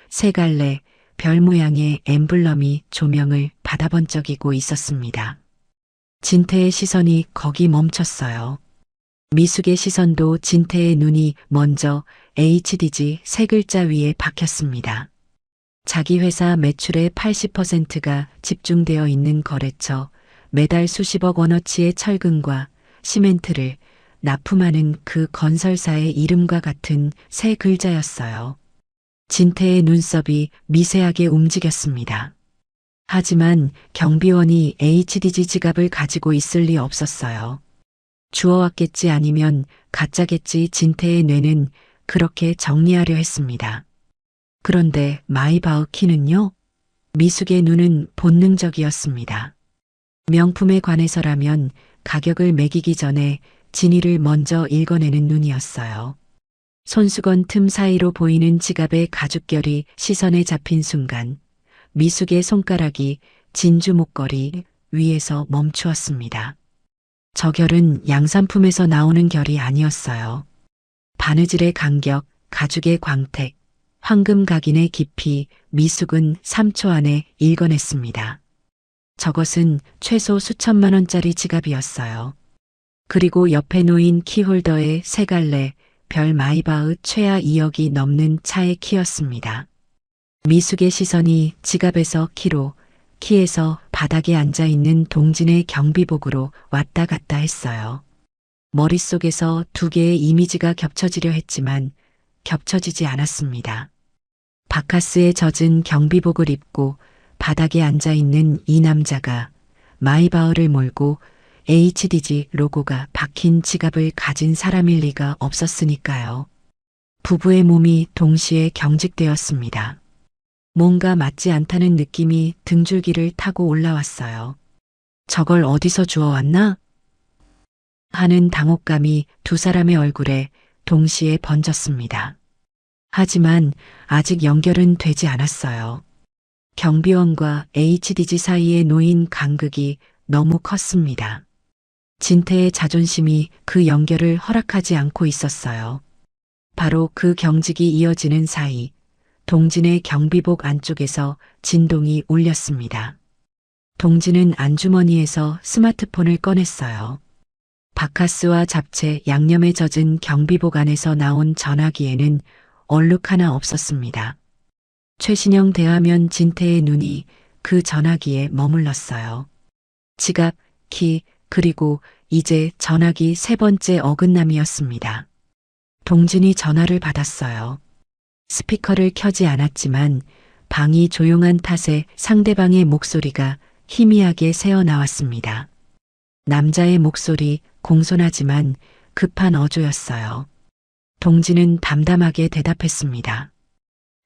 세 갈래 별 모양의 엠블럼이 조명을 받아번쩍이고 있었습니다. 진태의 시선이 거기 멈췄어요. 미숙의 시선도 진태의 눈이 먼저 HDG 세 글자 위에 박혔습니다. 자기 회사 매출의 80%가 집중되어 있는 거래처, 매달 수십억 원어치의 철근과 시멘트를 납품하는 그 건설사의 이름과 같은 세 글자였어요. 진태의 눈썹이 미세하게 움직였습니다. 하지만 경비원이 HDG 지갑을 가지고 있을 리 없었어요. 주워왔겠지 아니면 가짜겠지. 진태의 뇌는 그렇게 정리하려 했습니다. 그런데 마이바흐 키는요? 미숙의 눈은 본능적이었습니다. 명품에 관해서라면 가격을 매기기 전에 진위를 먼저 읽어내는 눈이었어요. 손수건 틈 사이로 보이는 지갑의 가죽결이 시선에 잡힌 순간 미숙의 손가락이 진주 목걸이 위에서 멈추었습니다. 저 결은 양산품에서 나오는 결이 아니었어요. 바느질의 간격, 가죽의 광택, 황금 각인의 깊이 미숙은 3초 안에 읽어냈습니다. 저것은 최소 수천만 원짜리 지갑이었어요. 그리고 옆에 놓인 키홀더의 세 갈래 별 마이바흐 최하 2억이 넘는 차의 키였습니다. 미숙의 시선이 지갑에서 키로, 키에서 바닥에 앉아있는 동진의 경비복으로 왔다 갔다 했어요. 머릿속에서 두 개의 이미지가 겹쳐지려 했지만 겹쳐지지 않았습니다. 바카스에 젖은 경비복을 입고 바닥에 앉아있는 이 남자가 마이바흐를 몰고 HDG 로고가 박힌 지갑을 가진 사람일 리가 없었으니까요. 부부의 몸이 동시에 경직되었습니다. 뭔가 맞지 않다는 느낌이 등줄기를 타고 올라왔어요. 저걸 어디서 주워왔나? 하는 당혹감이 두 사람의 얼굴에 동시에 번졌습니다. 하지만 아직 연결은 되지 않았어요. 경비원과 HDG 사이에 놓인 간극이 너무 컸습니다. 진태의 자존심이 그 연결을 허락하지 않고 있었어요. 바로 그 경직이 이어지는 사이 동진의 경비복 안쪽에서 진동이 울렸습니다. 동진은 안주머니에서 스마트폰을 꺼냈어요. 바카스와 잡채, 양념에 젖은 경비복 안에서 나온 전화기에는 얼룩 하나 없었습니다. 최신형 대화면 진태의 눈이 그 전화기에 머물렀어요. 지갑, 키, 그리고 이제 전화기 세 번째 어긋남이었습니다. 동진이 전화를 받았어요. 스피커를 켜지 않았지만 방이 조용한 탓에 상대방의 목소리가 희미하게 새어나왔습니다. 남자의 목소리 공손하지만 급한 어조였어요. 동진은 담담하게 대답했습니다.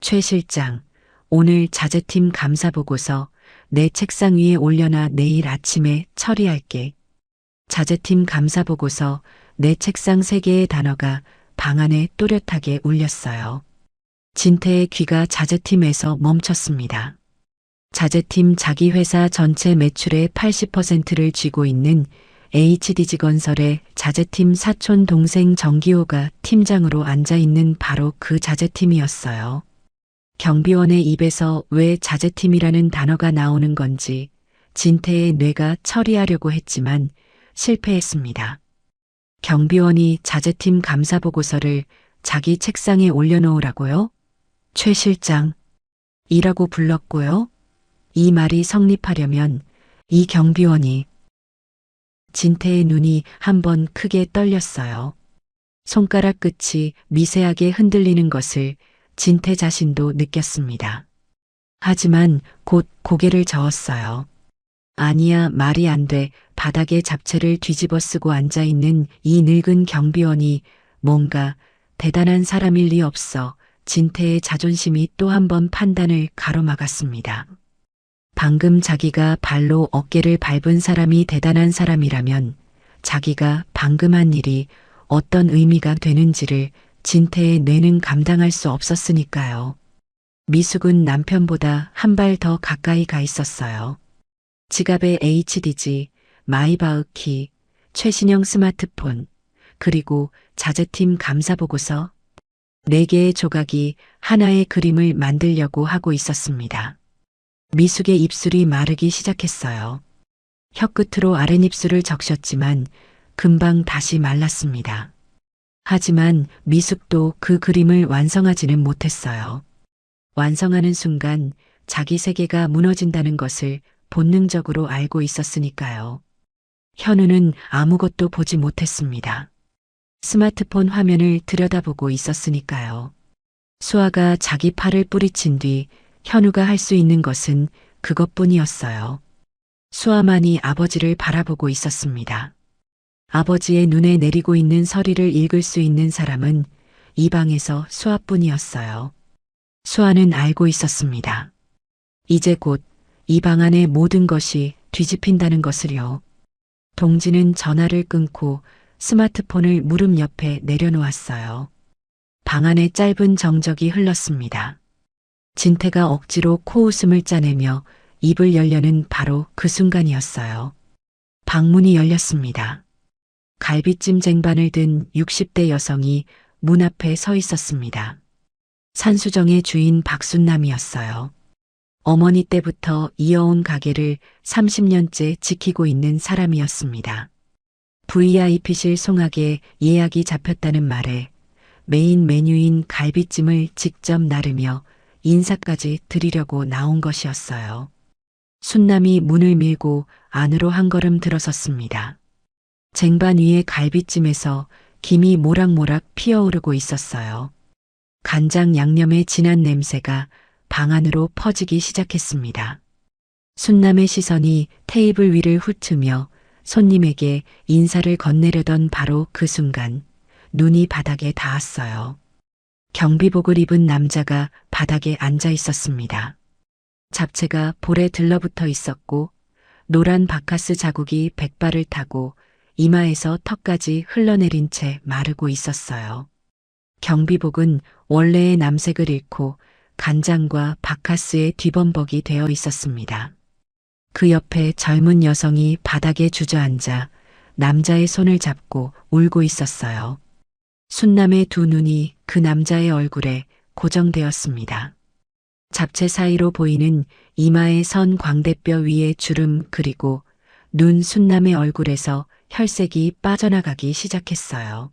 최 실장, 오늘 자재팀 감사보고서 내 책상 위에 올려놔 내일 아침에 처리할게. 자재팀 감사보고서 내 책상 3개의 단어가 방 안에 또렷하게 울렸어요. 진태의 귀가 자재팀에서 멈췄습니다. 자재팀 자기 회사 전체 매출의 80%를 쥐고 있는 HDG 건설의 자재팀 사촌 동생 정기호가 팀장으로 앉아있는 바로 그 자재팀이었어요. 경비원의 입에서 왜 자재팀이라는 단어가 나오는 건지 진태의 뇌가 처리하려고 했지만 실패했습니다. 경비원이 자재팀 감사보고서를 자기 책상에 올려놓으라고요? 최 실장, 이라고 불렀고요. 이 말이 성립하려면 이 경비원이 진태의 눈이 한번 크게 떨렸어요. 손가락 끝이 미세하게 흔들리는 것을 진태 자신도 느꼈습니다. 하지만 곧 고개를 저었어요. 아니야, 말이 안 돼. 바닥에 잡채를 뒤집어 쓰고 앉아있는 이 늙은 경비원이 뭔가 대단한 사람일 리 없어. 진태의 자존심이 또 한 번 판단을 가로막았습니다. 방금 자기가 발로 어깨를 밟은 사람이 대단한 사람이라면 자기가 방금 한 일이 어떤 의미가 되는지를 진태의 뇌는 감당할 수 없었으니까요. 미숙은 남편보다 한 발 더 가까이 가 있었어요. 지갑에 HDG, 마이바흐키, 최신형 스마트폰, 그리고 자재팀 감사보고서 4개의 조각이 하나의 그림을 만들려고 하고 있었습니다. 미숙의 입술이 마르기 시작했어요. 혀끝으로 아랫입술을 적셨지만 금방 다시 말랐습니다. 하지만 미숙도 그 그림을 완성하지는 못했어요. 완성하는 순간 자기 세계가 무너진다는 것을 본능적으로 알고 있었으니까요. 현우는 아무것도 보지 못했습니다. 스마트폰 화면을 들여다보고 있었으니까요. 수아가 자기 팔을 뿌리친 뒤 현우가 할 수 있는 것은 그것뿐이었어요. 수아만이 아버지를 바라보고 있었습니다. 아버지의 눈에 내리고 있는 서리를 읽을 수 있는 사람은 이 방에서 수아뿐이었어요. 수아는 알고 있었습니다. 이제 곧 이 방 안의 모든 것이 뒤집힌다는 것을요. 동진은 전화를 끊고 스마트폰을 무릎 옆에 내려놓았어요. 방 안에 짧은 정적이 흘렀습니다. 진태가 억지로 코웃음을 짜내며 입을 열려는 바로 그 순간이었어요. 방문이 열렸습니다. 갈비찜 쟁반을 든 60대 여성이 문 앞에 서 있었습니다. 산수정의 주인 박순남이었어요. 어머니 때부터 이어온 가게를 30년째 지키고 있는 사람이었습니다. VIP실 송악에 예약이 잡혔다는 말에 메인 메뉴인 갈비찜을 직접 나르며 인사까지 드리려고 나온 것이었어요. 순남이 문을 밀고 안으로 한 걸음 들어섰습니다. 쟁반 위의 갈비찜에서 김이 모락모락 피어오르고 있었어요. 간장 양념의 진한 냄새가 방 안으로 퍼지기 시작했습니다. 순남의 시선이 테이블 위를 훑으며 손님에게 인사를 건네려던 바로 그 순간 눈이 바닥에 닿았어요. 경비복을 입은 남자가 바닥에 앉아 있었습니다. 잡채가 볼에 들러붙어 있었고 노란 바카스 자국이 백발을 타고 이마에서 턱까지 흘러내린 채 마르고 있었어요. 경비복은 원래의 남색을 잃고 간장과 바카스의 뒤범벅이 되어 있었습니다. 그 옆에 젊은 여성이 바닥에 주저앉아 남자의 손을 잡고 울고 있었어요. 순남의 두 눈이 그 남자의 얼굴에 고정되었습니다. 잡채 사이로 보이는 이마의 선 광대뼈 위에 주름 그리고 눈 순남의 얼굴에서 혈색이 빠져나가기 시작했어요.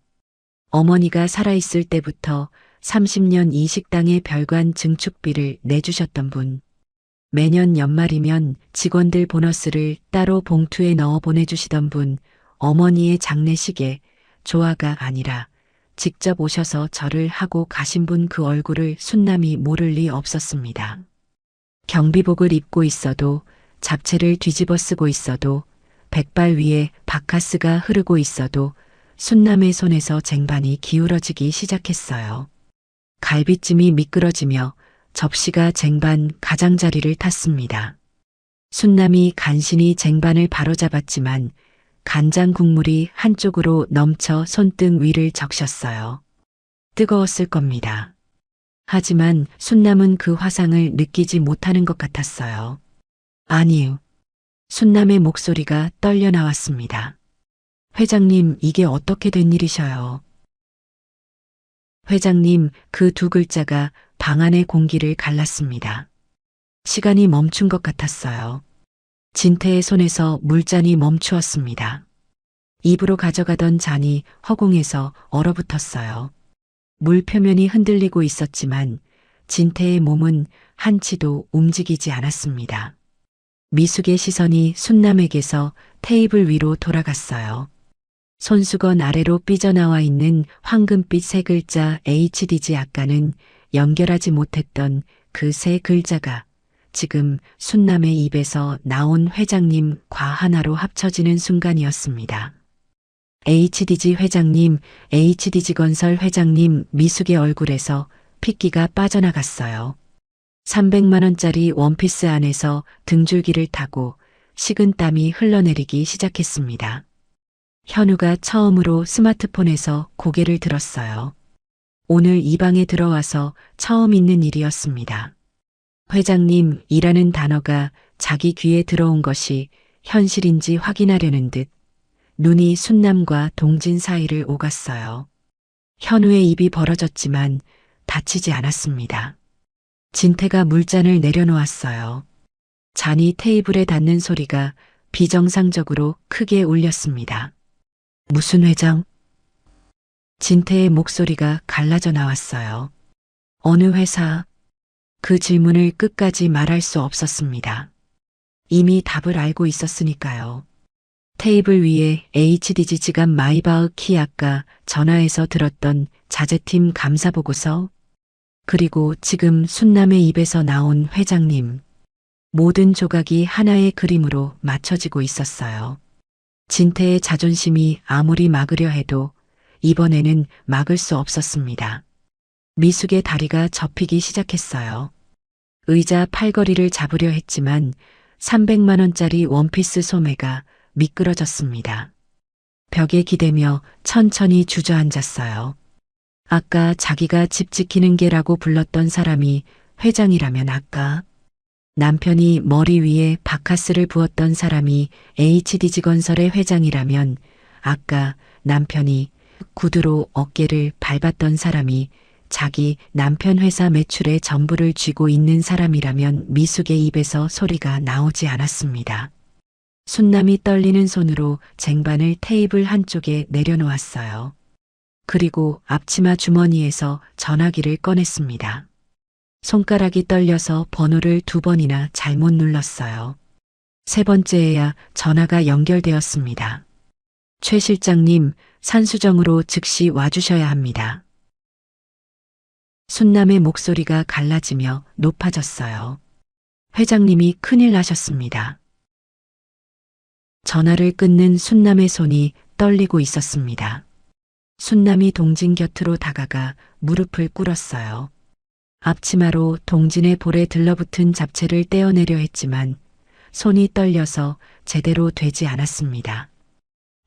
어머니가 살아있을 때부터 30년 이 식당의 별관 증축비를 내주셨던 분. 매년 연말이면 직원들 보너스를 따로 봉투에 넣어 보내주시던 분. 어머니의 장례식에 조화가 아니라 직접 오셔서 절을 하고 가신 분 그 얼굴을 순남이 모를 리 없었습니다. 경비복을 입고 있어도 잡채를 뒤집어 쓰고 있어도 백발 위에 바카스가 흐르고 있어도 순남의 손에서 쟁반이 기울어지기 시작했어요. 갈비찜이 미끄러지며 접시가 쟁반 가장자리를 탔습니다. 순남이 간신히 쟁반을 바로잡았지만 간장 국물이 한쪽으로 넘쳐 손등 위를 적셨어요. 뜨거웠을 겁니다. 하지만 순남은 그 화상을 느끼지 못하는 것 같았어요. 아니요. 순남의 목소리가 떨려 나왔습니다. 회장님, 이게 어떻게 된 일이셔요? 회장님, 그 두 글자가 방 안의 공기를 갈랐습니다. 시간이 멈춘 것 같았어요. 진태의 손에서 물잔이 멈추었습니다. 입으로 가져가던 잔이 허공에서 얼어붙었어요. 물 표면이 흔들리고 있었지만 진태의 몸은 한치도 움직이지 않았습니다. 미숙의 시선이 순남에게서 테이블 위로 돌아갔어요. 손수건 아래로 삐져나와 있는 황금빛 세 글자 HDG 아까는 연결하지 못했던 그 세 글자가 지금 순남의 입에서 나온 회장님 과 하나로 합쳐지는 순간이었습니다. HDG 회장님, HDG 건설 회장님. 미숙의 얼굴에서 핏기가 빠져나갔어요. 300만 원짜리 원피스 안에서 등줄기를 타고 식은 땀이 흘러내리기 시작했습니다. 현우가 처음으로 스마트폰에서 고개를 들었어요. 오늘 이 방에 들어와서 처음 있는 일이었습니다. 회장님 이라는 단어가 자기 귀에 들어온 것이 현실인지 확인하려는 듯 눈이 순남과 동진 사이를 오갔어요. 현우의 입이 벌어졌지만 다치지 않았습니다. 진태가 물잔을 내려놓았어요. 잔이 테이블에 닿는 소리가 비정상적으로 크게 울렸습니다. 무슨 회장? 진태의 목소리가 갈라져 나왔어요. 어느 회사? 그 질문을 끝까지 말할 수 없었습니다. 이미 답을 알고 있었으니까요. 테이블 위에 HDG 지갑 마이바흐 키 아까 전화해서 들었던 자재팀 감사 보고서 그리고 지금 순남의 입에서 나온 회장님. 모든 조각이 하나의 그림으로 맞춰지고 있었어요. 진태의 자존심이 아무리 막으려 해도 이번에는 막을 수 없었습니다. 미숙의 다리가 접히기 시작했어요. 의자 팔걸이를 잡으려 했지만 300만 원짜리 원피스 소매가 미끄러졌습니다. 벽에 기대며 천천히 주저앉았어요. 아까 자기가 집 지키는 개라고 불렀던 사람이 회장이라면 아까 남편이 머리 위에 바카스를 부었던 사람이 HDG 건설의 회장이라면 아까 남편이 구두로 어깨를 밟았던 사람이 자기 남편 회사 매출의 전부를 쥐고 있는 사람이라면 미숙의 입에서 소리가 나오지 않았습니다. 순남이 떨리는 손으로 쟁반을 테이블 한쪽에 내려놓았어요. 그리고 앞치마 주머니에서 전화기를 꺼냈습니다. 손가락이 떨려서 번호를 2번이나 잘못 눌렀어요. 세 번째에야 전화가 연결되었습니다. 최 실장님, 산수정으로 즉시 와주셔야 합니다. 순남의 목소리가 갈라지며 높아졌어요. 회장님이 큰일 나셨습니다. 전화를 끊는 순남의 손이 떨리고 있었습니다. 순남이 동진 곁으로 다가가 무릎을 꿇었어요. 앞치마로 동진의 볼에 들러붙은 잡채를 떼어내려 했지만 손이 떨려서 제대로 되지 않았습니다.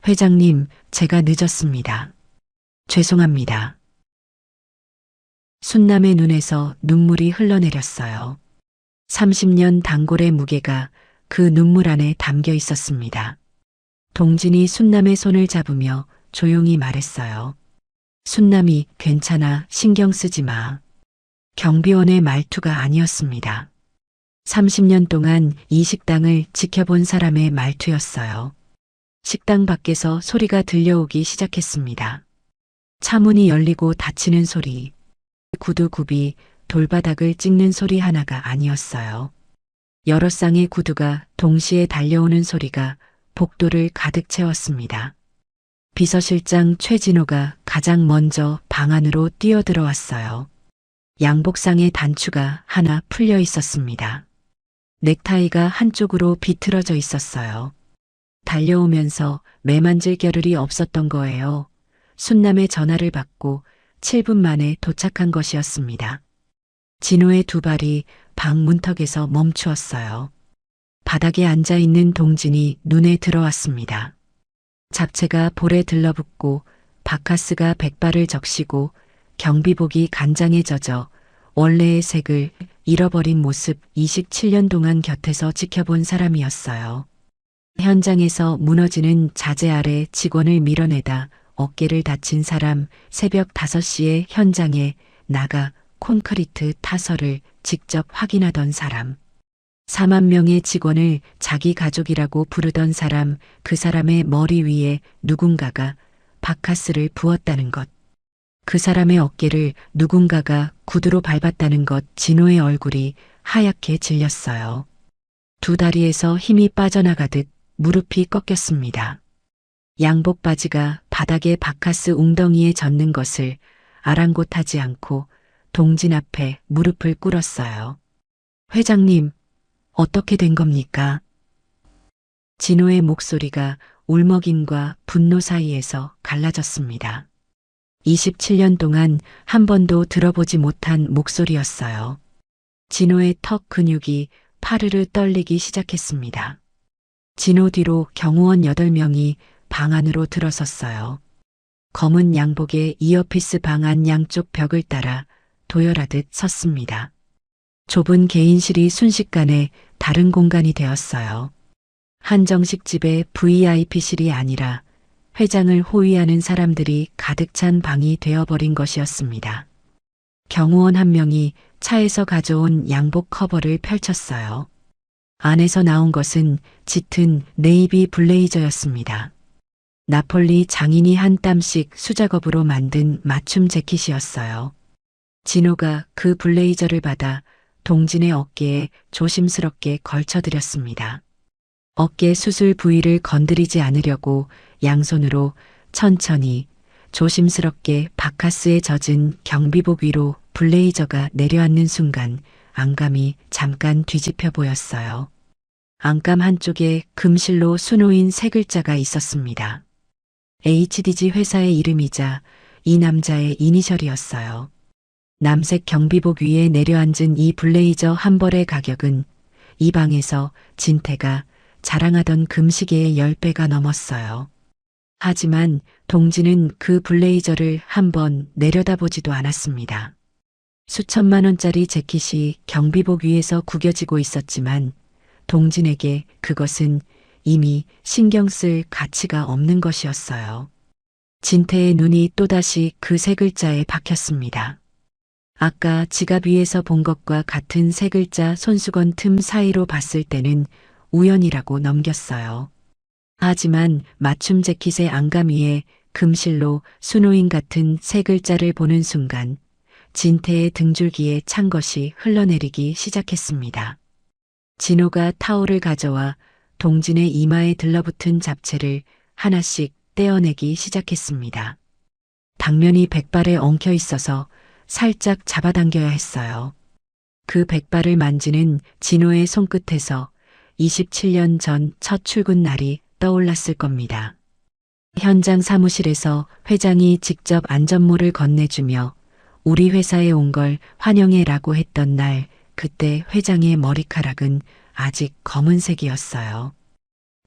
회장님, 제가 늦었습니다. 죄송합니다. 순남의 눈에서 눈물이 흘러내렸어요. 30년 단골의 무게가 그 눈물 안에 담겨 있었습니다. 동진이 순남의 손을 잡으며 조용히 말했어요. 순남이 괜찮아, 신경 쓰지 마. 경비원의 말투가 아니었습니다. 30년 동안 이 식당을 지켜본 사람의 말투였어요. 식당 밖에서 소리가 들려오기 시작했습니다. 차문이 열리고 닫히는 소리, 구두굽이 돌바닥을 찍는 소리 하나가 아니었어요. 여러 쌍의 구두가 동시에 달려오는 소리가 복도를 가득 채웠습니다. 비서실장 최진호가 가장 먼저 방 안으로 뛰어들어왔어요. 양복상의 단추가 하나 풀려 있었습니다. 넥타이가 한쪽으로 비틀어져 있었어요. 달려오면서 매만질 겨를이 없었던 거예요. 순남의 전화를 받고 7분 만에 도착한 것이었습니다. 진호의 두 발이 방 문턱에서 멈추었어요. 바닥에 앉아있는 동진이 눈에 들어왔습니다. 잡채가 볼에 들러붙고 바카스가 백발을 적시고 경비복이 간장에 젖어 원래의 색을 잃어버린 모습 27년 동안 곁에서 지켜본 사람이었어요. 현장에서 무너지는 자재 아래 직원을 밀어내다 어깨를 다친 사람, 새벽 5시에 현장에 나가 콘크리트 타설을 직접 확인하던 사람, 4만 명의 직원을 자기 가족이라고 부르던 사람, 그 사람의 머리 위에 누군가가 바카스를 부었다는 것. 그 사람의 어깨를 누군가가 구두로 밟았다는 것. 진호의 얼굴이 하얗게 질렸어요. 두 다리에서 힘이 빠져나가듯 무릎이 꺾였습니다. 양복 바지가 바닥에 바카스 웅덩이에 젖는 것을 아랑곳하지 않고 동진 앞에 무릎을 꿇었어요. 회장님, 어떻게 된 겁니까? 진호의 목소리가 울먹임과 분노 사이에서 갈라졌습니다. 27년 동안 한 번도 들어보지 못한 목소리였어요. 진호의 턱 근육이 파르르 떨리기 시작했습니다. 진호 뒤로 경호원 8명이 방 안으로 들어섰어요. 검은 양복에 이어피스 방 안 양쪽 벽을 따라 도열하듯 섰습니다. 좁은 개인실이 순식간에 다른 공간이 되었어요. 한정식 집의 VIP실이 아니라 회장을 호위하는 사람들이 가득 찬 방이 되어버린 것이었습니다. 경호원 한 명이 차에서 가져온 양복 커버를 펼쳤어요. 안에서 나온 것은 짙은 네이비 블레이저였습니다. 나폴리 장인이 한 땀씩 수작업으로 만든 맞춤 재킷이었어요. 진호가 그 블레이저를 받아 동진의 어깨에 조심스럽게 걸쳐드렸습니다. 어깨 수술 부위를 건드리지 않으려고 양손으로 천천히 조심스럽게 바카스에 젖은 경비복 위로 블레이저가 내려앉는 순간 안감이 잠깐 뒤집혀 보였어요. 안감 한쪽에 금실로 수놓인 세 글자가 있었습니다. HDG 회사의 이름이자 이 남자의 이니셜이었어요. 남색 경비복 위에 내려앉은 이 블레이저 한 벌의 가격은 이 방에서 진태가 자랑하던 금시계의 10배가 넘었어요. 하지만 동진은 그 블레이저를 한번 내려다보지도 않았습니다. 수천만 원짜리 재킷이 경비복 위에서 구겨지고 있었지만 동진에게 그것은 이미 신경 쓸 가치가 없는 것이었어요. 진태의 눈이 또다시 그 세 글자에 박혔습니다. 아까 지갑 위에서 본 것과 같은 세 글자 손수건 틈 사이로 봤을 때는 우연이라고 넘겼어요. 하지만 맞춤 재킷의 안감 위에 금실로 수노인 같은 세 글자를 보는 순간 진태의 등줄기에 찬 것이 흘러내리기 시작했습니다. 진호가 타올을 가져와 동진의 이마에 들러붙은 잡채를 하나씩 떼어내기 시작했습니다. 당면이 백발에 엉켜 있어서 살짝 잡아당겨야 했어요. 그 백발을 만지는 진호의 손끝에서 27년 전 첫 출근 날이 떠올랐을 겁니다. 현장 사무실에서 회장이 직접 안전모를 건네주며 우리 회사에 온 걸 환영해라고 했던 날, 그때 회장의 머리카락은 아직 검은색이었어요.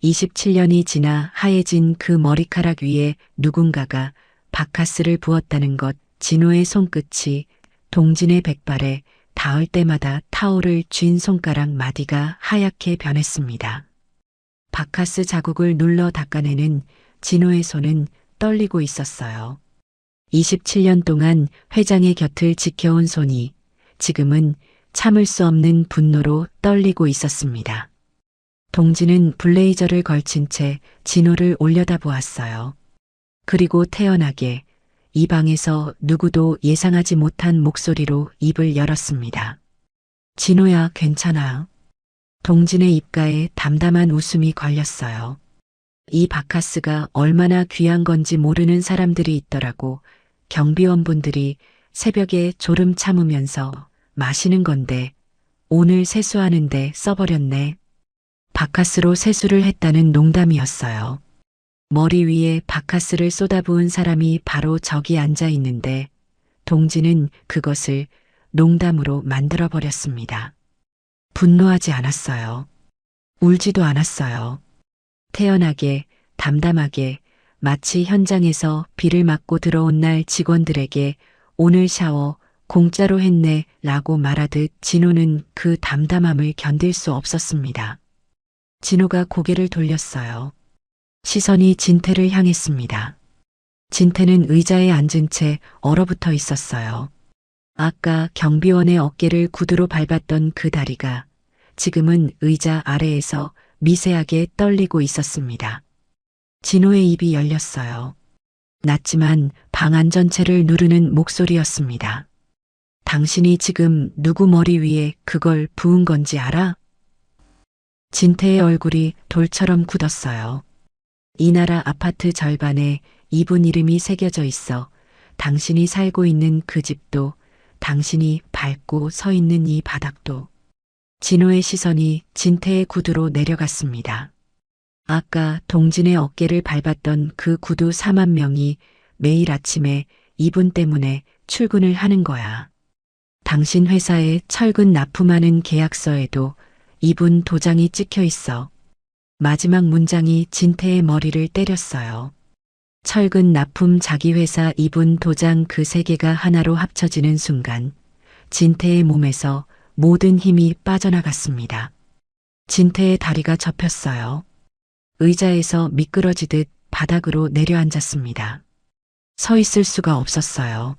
27년이 지나 하얘진 그 머리카락 위에 누군가가 바카스를 부었다는 것, 진호의 손끝이 동진의 백발에 닿을 때마다 타오를 쥔 손가락 마디가 하얗게 변했습니다. 바카스 자국을 눌러 닦아내는 진호의 손은 떨리고 있었어요. 27년 동안 회장의 곁을 지켜온 손이 지금은 참을 수 없는 분노로 떨리고 있었습니다. 동진은 블레이저를 걸친 채 진호를 올려다보았어요. 그리고 태연하게 이 방에서 누구도 예상하지 못한 목소리로 입을 열었습니다. 진호야, 괜찮아. 동진의 입가에 담담한 웃음이 걸렸어요. 이 바카스가 얼마나 귀한 건지 모르는 사람들이 있더라고. 경비원분들이 새벽에 졸음 참으면서 마시는 건데 오늘 세수하는데 써버렸네. 바카스로 세수를 했다는 농담이었어요. 머리 위에 바카스를 쏟아부은 사람이 바로 저기 앉아 있는데 동진은 그것을 농담으로 만들어버렸습니다. 분노하지 않았어요. 울지도 않았어요. 태연하게, 담담하게, 마치 현장에서 비를 맞고 들어온 날 직원들에게 오늘 샤워 공짜로 했네 라고 말하듯 진호는 그 담담함을 견딜 수 없었습니다. 진호가 고개를 돌렸어요. 시선이 진태를 향했습니다. 진태는 의자에 앉은 채 얼어붙어 있었어요. 아까 경비원의 어깨를 구두로 밟았던 그 다리가 지금은 의자 아래에서 미세하게 떨리고 있었습니다. 진호의 입이 열렸어요. 낮지만 방 안 전체를 누르는 목소리였습니다. 당신이 지금 누구 머리 위에 그걸 부은 건지 알아? 진태의 얼굴이 돌처럼 굳었어요. 이 나라 아파트 절반에 이분 이름이 새겨져 있어 당신이 살고 있는 그 집도 당신이 밟고 서 있는 이 바닥도. 진호의 시선이 진태의 구두로 내려갔습니다. 아까 동진의 어깨를 밟았던 그 구두 4만 명이 매일 아침에 이분 때문에 출근을 하는 거야. 당신 회사에 철근 납품하는 계약서에도 이분 도장이 찍혀 있어. 마지막 문장이 진태의 머리를 때렸어요. 철근 납품 자기 회사 이분 도장 그 세 개가 하나로 합쳐지는 순간 진태의 몸에서 모든 힘이 빠져나갔습니다. 진태의 다리가 접혔어요. 의자에서 미끄러지듯 바닥으로 내려앉았습니다. 서 있을 수가 없었어요.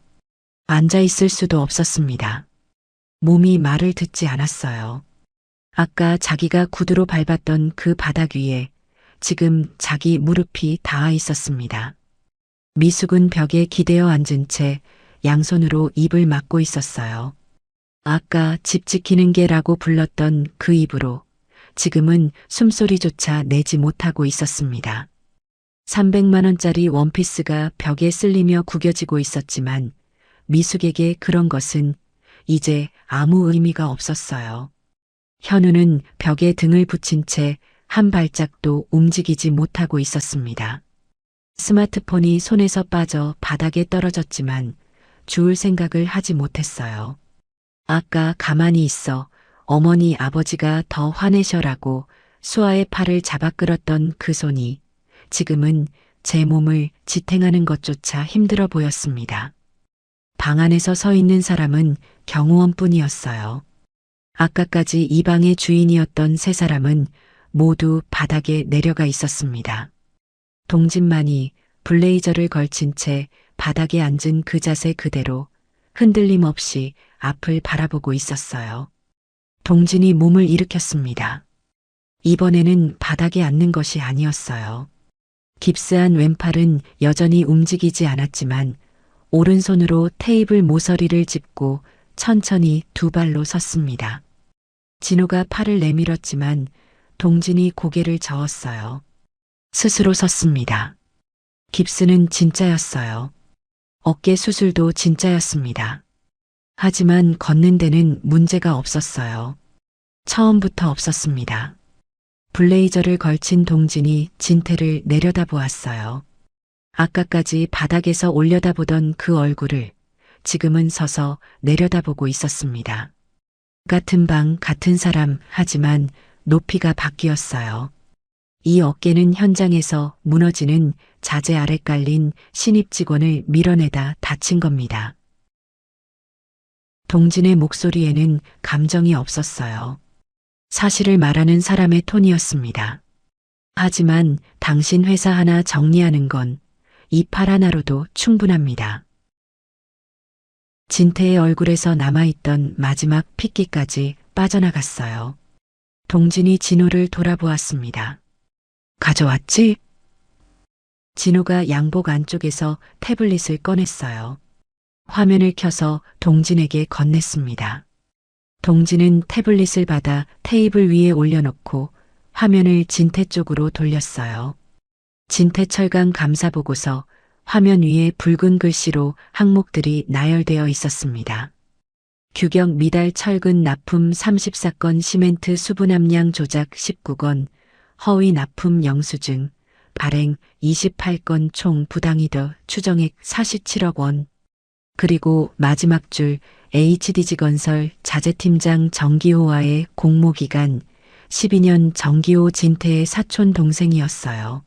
앉아 있을 수도 없었습니다. 몸이 말을 듣지 않았어요. 아까 자기가 구두로 밟았던 그 바닥 위에 지금 자기 무릎이 닿아 있었습니다. 미숙은 벽에 기대어 앉은 채 양손으로 입을 막고 있었어요. 아까 집 지키는 개라고 불렀던 그 입으로 지금은 숨소리조차 내지 못하고 있었습니다. 300만 원짜리 원피스가 벽에 쓸리며 구겨지고 있었지만 미숙에게 그런 것은 이제 아무 의미가 없었어요. 현우는 벽에 등을 붙인 채 한 발짝도 움직이지 못하고 있었습니다. 스마트폰이 손에서 빠져 바닥에 떨어졌지만 주울 생각을 하지 못했어요. 아까 가만히 있어 어머니 아버지가 더 화내셔라고 수아의 팔을 잡아 끌었던 그 손이 지금은 제 몸을 지탱하는 것조차 힘들어 보였습니다. 방 안에서 서 있는 사람은 경호원뿐이었어요. 아까까지 이 방의 주인이었던 세 사람은 모두 바닥에 내려가 있었습니다. 동진만이 블레이저를 걸친 채 바닥에 앉은 그 자세 그대로 흔들림 없이 앞을 바라보고 있었어요. 동진이 몸을 일으켰습니다. 이번에는 바닥에 앉는 것이 아니었어요. 깁스한 왼팔은 여전히 움직이지 않았지만 오른손으로 테이블 모서리를 짚고 천천히 두 발로 섰습니다. 진호가 팔을 내밀었지만 동진이 고개를 저었어요. 스스로 섰습니다. 깁스는 진짜였어요. 어깨 수술도 진짜였습니다. 하지만 걷는 데는 문제가 없었어요. 처음부터 없었습니다. 블레이저를 걸친 동진이 진태를 내려다보았어요. 아까까지 바닥에서 올려다보던 그 얼굴을 지금은 서서 내려다보고 있었습니다. 같은 방, 같은 사람, 하지만 높이가 바뀌었어요. 이 어깨는 현장에서 무너지는 자재 아래 깔린 신입 직원을 밀어내다 다친 겁니다. 동진의 목소리에는 감정이 없었어요. 사실을 말하는 사람의 톤이었습니다. 하지만 당신 회사 하나 정리하는 건 이 팔 하나로도 충분합니다. 진태의 얼굴에서 남아있던 마지막 핏기까지 빠져나갔어요. 동진이 진호를 돌아보았습니다. 가져왔지? 진호가 양복 안쪽에서 태블릿을 꺼냈어요. 화면을 켜서 동진에게 건넸습니다. 동진은 태블릿을 받아 테이블 위에 올려놓고 화면을 진태 쪽으로 돌렸어요. 진태철강 감사보고서 화면 위에 붉은 글씨로 항목들이 나열되어 있었습니다. 규격 미달 철근 납품 34건, 시멘트 수분 함량 조작 19건, 허위 납품 영수증, 발행 28건, 총 부당이득 추정액 47억 원. 그리고 마지막 줄 HDG건설 자재팀장 정기호와의 공모기간 12년 정기호 진태의 사촌 동생이었어요.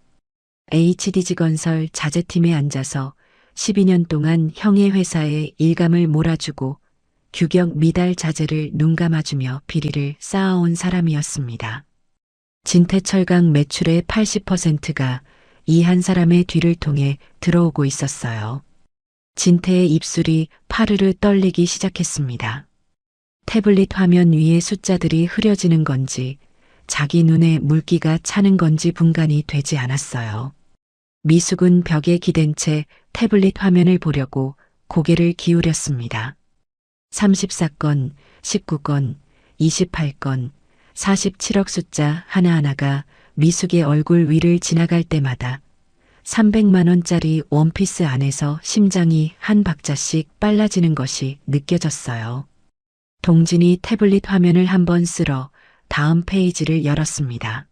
HDG건설 자재팀에 앉아서 12년 동안 형의 회사에 일감을 몰아주고 규격 미달 자재를 눈감아주며 비리를 쌓아온 사람이었습니다. 진태철강 매출의 80%가 이 한 사람의 뒤를 통해 들어오고 있었어요. 진태의 입술이 파르르 떨리기 시작했습니다. 태블릿 화면 위에 숫자들이 흐려지는 건지 자기 눈에 물기가 차는 건지 분간이 되지 않았어요. 미숙은 벽에 기댄 채 태블릿 화면을 보려고 고개를 기울였습니다. 34건, 19건, 28건, 47억 숫자 하나하나가 미숙의 얼굴 위를 지나갈 때마다 300만 원짜리 원피스 안에서 심장이 한 박자씩 빨라지는 것이 느껴졌어요. 동진이 태블릿 화면을 한번 쓸어 다음 페이지를 열었습니다.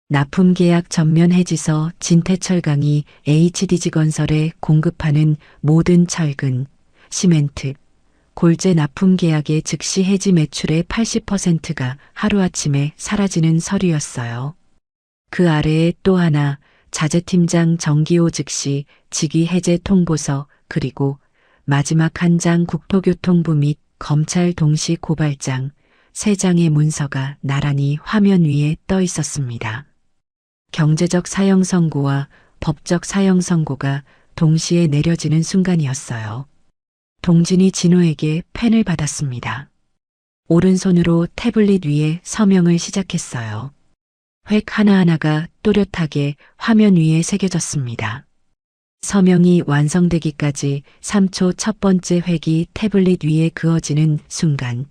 납품 계약 전면 해지서 진태철강이 HDG건설에 공급하는 모든 철근, 시멘트, 골재 납품 계약의 즉시 해지 매출의 80%가 하루아침에 사라지는 서류였어요. 그 아래에 또 하나 자재팀장 정기호 즉시 직위 해제 통보서, 그리고 마지막 한 장 국토교통부 및 검찰 동시 고발장, 3장의 문서가 나란히 화면 위에 떠 있었습니다. 경제적 사형 선고와 법적 사형 선고가 동시에 내려지는 순간이었어요. 동진이 진호에게 펜을 받았습니다. 오른손으로 태블릿 위에 서명을 시작했어요. 획 하나하나가 또렷하게 화면 위에 새겨졌습니다. 서명이 완성되기까지 3초 첫 번째 획이 태블릿 위에 그어지는 순간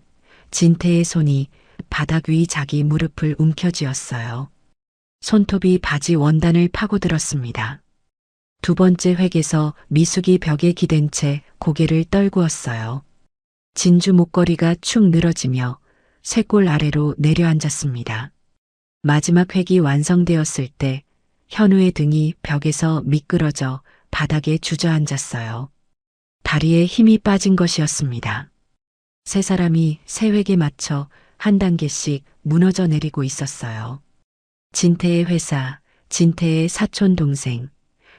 진태의 손이 바닥 위 자기 무릎을 움켜쥐었어요. 손톱이 바지 원단을 파고들었습니다. 두 번째 획에서 미숙이 벽에 기댄 채 고개를 떨구었어요. 진주 목걸이가 축 늘어지며 쇄골 아래로 내려앉았습니다. 마지막 획이 완성되었을 때 현우의 등이 벽에서 미끄러져 바닥에 주저앉았어요. 다리에 힘이 빠진 것이었습니다. 세 사람이 세 획에 맞춰 한 단계씩 무너져 내리고 있었어요. 진태의 회사, 진태의 사촌 동생,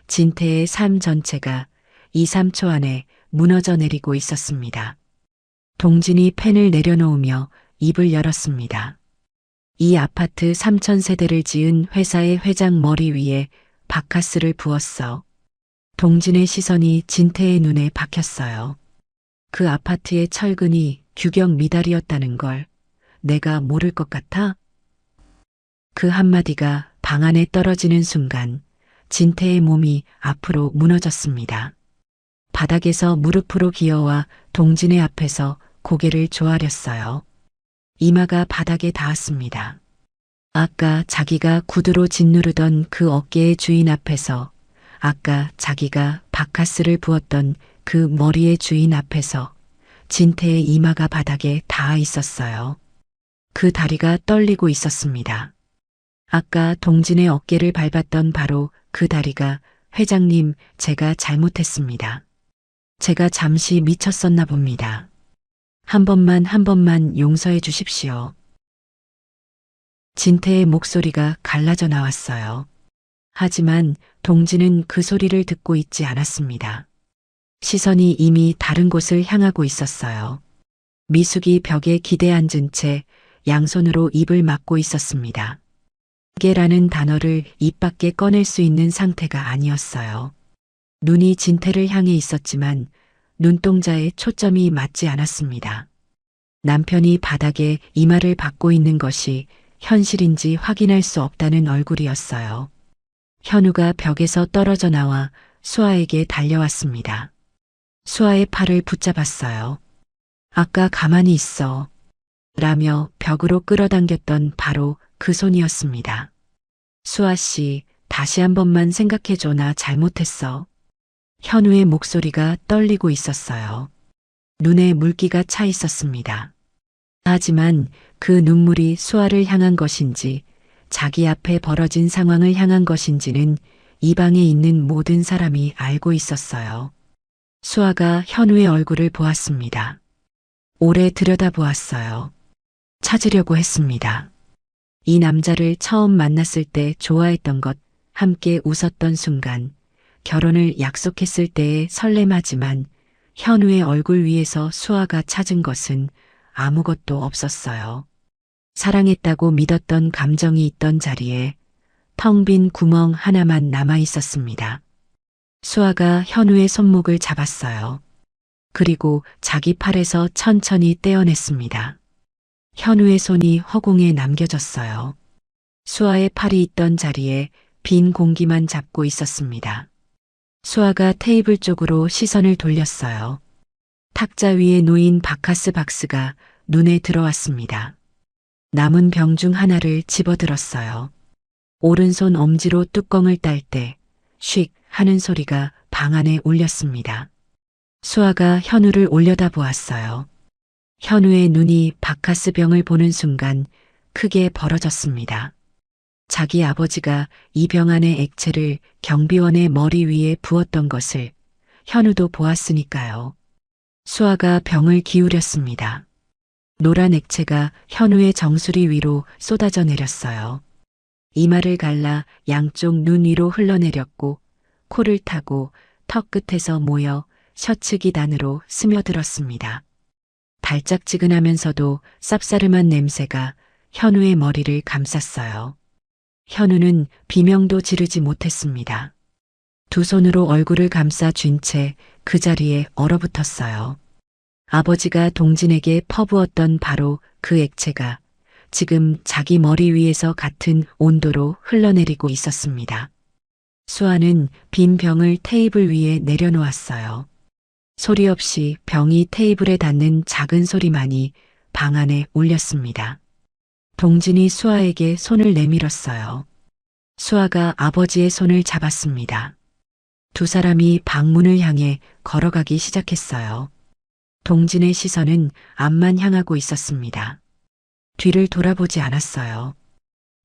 진태의 삶 전체가 2, 3초 안에 무너져 내리고 있었습니다. 동진이 펜을 내려놓으며 입을 열었습니다. 이 아파트 3,000세대를 지은 회사의 회장 머리 위에 바카스를 부었어. 동진의 시선이 진태의 눈에 박혔어요. 그 아파트의 철근이 규격 미달이었다는 걸 내가 모를 것 같아? 그 한마디가 방 안에 떨어지는 순간 진태의 몸이 앞으로 무너졌습니다. 바닥에서 무릎으로 기어와 동진의 앞에서 고개를 조아렸어요. 이마가 바닥에 닿았습니다. 아까 자기가 구두로 짓누르던 그 어깨의 주인 앞에서, 아까 자기가 바카스를 부었던 그 머리의 주인 앞에서 진태의 이마가 바닥에 닿아 있었어요. 그 다리가 떨리고 있었습니다. 아까 동진의 어깨를 밟았던 바로 그 다리가 회장님, 제가 잘못했습니다. 제가 잠시 미쳤었나 봅니다. 한 번만 용서해 주십시오. 진태의 목소리가 갈라져 나왔어요. 하지만 동진은 그 소리를 듣고 있지 않았습니다. 시선이 이미 다른 곳을 향하고 있었어요. 미숙이 벽에 기대 앉은 채 양손으로 입을 막고 있었습니다. 개라는 단어를 입 밖에 꺼낼 수 있는 상태가 아니었어요. 눈이 진태를 향해 있었지만 눈동자에 초점이 맞지 않았습니다. 남편이 바닥에 이마를 박고 있는 것이 현실인지 확인할 수 없다는 얼굴이었어요. 현우가 벽에서 떨어져 나와 수아에게 달려왔습니다. 수아의 팔을 붙잡았어요. 아까 가만히 있어. 라며 벽으로 끌어당겼던 바로 그 손이었습니다. 수아 씨, 다시 한 번만 생각해줘. 나 잘못했어. 현우의 목소리가 떨리고 있었어요. 눈에 물기가 차 있었습니다. 하지만 그 눈물이 수아를 향한 것인지 자기 앞에 벌어진 상황을 향한 것인지는 이 방에 있는 모든 사람이 알고 있었어요. 수아가 현우의 얼굴을 보았습니다. 오래 들여다보았어요. 찾으려고 했습니다. 이 남자를 처음 만났을 때 좋아했던 것, 함께 웃었던 순간, 결혼을 약속했을 때의 설렘하지만 현우의 얼굴 위에서 수아가 찾은 것은 아무것도 없었어요. 사랑했다고 믿었던 감정이 있던 자리에 텅 빈 구멍 하나만 남아 있었습니다. 수아가 현우의 손목을 잡았어요. 그리고 자기 팔에서 천천히 떼어냈습니다. 현우의 손이 허공에 남겨졌어요. 수아의 팔이 있던 자리에 빈 공기만 잡고 있었습니다. 수아가 테이블 쪽으로 시선을 돌렸어요. 탁자 위에 놓인 바카스 박스가 눈에 들어왔습니다. 남은 병 중 하나를 집어들었어요. 오른손 엄지로 뚜껑을 딸 때 쉭 하는 소리가 방 안에 울렸습니다. 수아가 현우를 올려다보았어요. 현우의 눈이 바카스 병을 보는 순간 크게 벌어졌습니다. 자기 아버지가 이 병 안의 액체를 경비원의 머리 위에 부었던 것을 현우도 보았으니까요. 수아가 병을 기울였습니다. 노란 액체가 현우의 정수리 위로 쏟아져 내렸어요. 이마를 갈라 양쪽 눈 위로 흘러내렸고 코를 타고 턱 끝에서 모여 셔츠 기단으로 스며들었습니다. 달짝지근하면서도 쌉싸름한 냄새가 현우의 머리를 감쌌어요. 현우는 비명도 지르지 못했습니다. 두 손으로 얼굴을 감싸 쥔 채 그 자리에 얼어붙었어요. 아버지가 동진에게 퍼부었던 바로 그 액체가 지금 자기 머리 위에서 같은 온도로 흘러내리고 있었습니다. 수아는 빈 병을 테이블 위에 내려놓았어요. 소리 없이 병이 테이블에 닿는 작은 소리만이 방 안에 울렸습니다. 동진이 수아에게 손을 내밀었어요. 수아가 아버지의 손을 잡았습니다. 두 사람이 방문을 향해 걸어가기 시작했어요. 동진의 시선은 앞만 향하고 있었습니다. 뒤를 돌아보지 않았어요.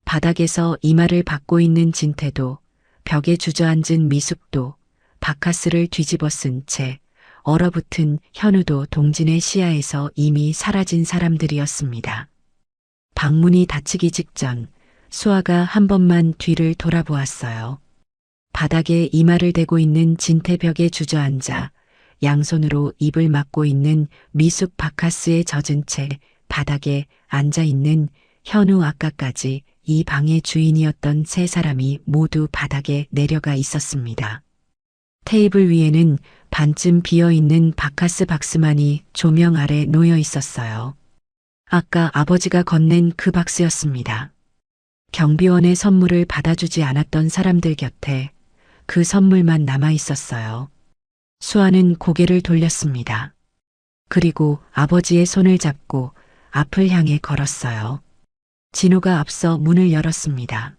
바닥에서 이마를 박고 있는 진태도, 벽에 주저앉은 미숙도, 바카스를 뒤집어 쓴 채 얼어붙은 현우도 동진의 시야에서 이미 사라진 사람들이었습니다. 방문이 닫히기 직전 수아가 한 번만 뒤를 돌아보았어요. 바닥에 이마를 대고 있는 진태 벽에 주저앉아 양손으로 입을 막고 있는 미숙 바카스에 젖은 채 바닥에 앉아 있는 현우, 아까까지 이 방의 주인이었던 세 사람이 모두 바닥에 내려가 있었습니다. 테이블 위에는 반쯤 비어있는 바카스 박스만이 조명 아래 놓여 있었어요. 아까 아버지가 건넨 그 박스였습니다. 경비원의 선물을 받아주지 않았던 사람들 곁에 그 선물만 남아 있었어요. 수아는 고개를 돌렸습니다. 그리고 아버지의 손을 잡고 앞을 향해 걸었어요. 진호가 앞서 문을 열었습니다.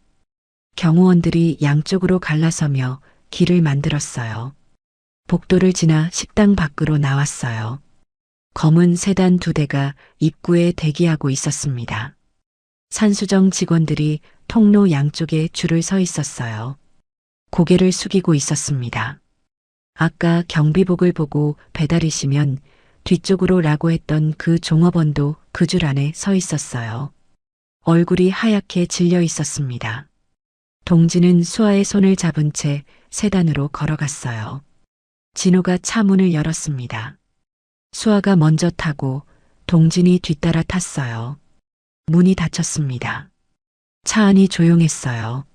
경호원들이 양쪽으로 갈라서며 길을 만들었어요. 복도를 지나 식당 밖으로 나왔어요. 검은 세단 2대가 입구에 대기하고 있었습니다. 산수정 직원들이 통로 양쪽에 줄을 서 있었어요. 고개를 숙이고 있었습니다. 아까 경비복을 보고 배달이시면 뒤쪽으로 라고 했던 그 종업원도 그 줄 안에 서 있었어요. 얼굴이 하얗게 질려 있었습니다. 동지는 수아의 손을 잡은 채 세단으로 걸어갔어요. 진호가 차 문을 열었습니다. 수아가 먼저 타고 동진이 뒤따라 탔어요. 문이 닫혔습니다. 차 안이 조용했어요.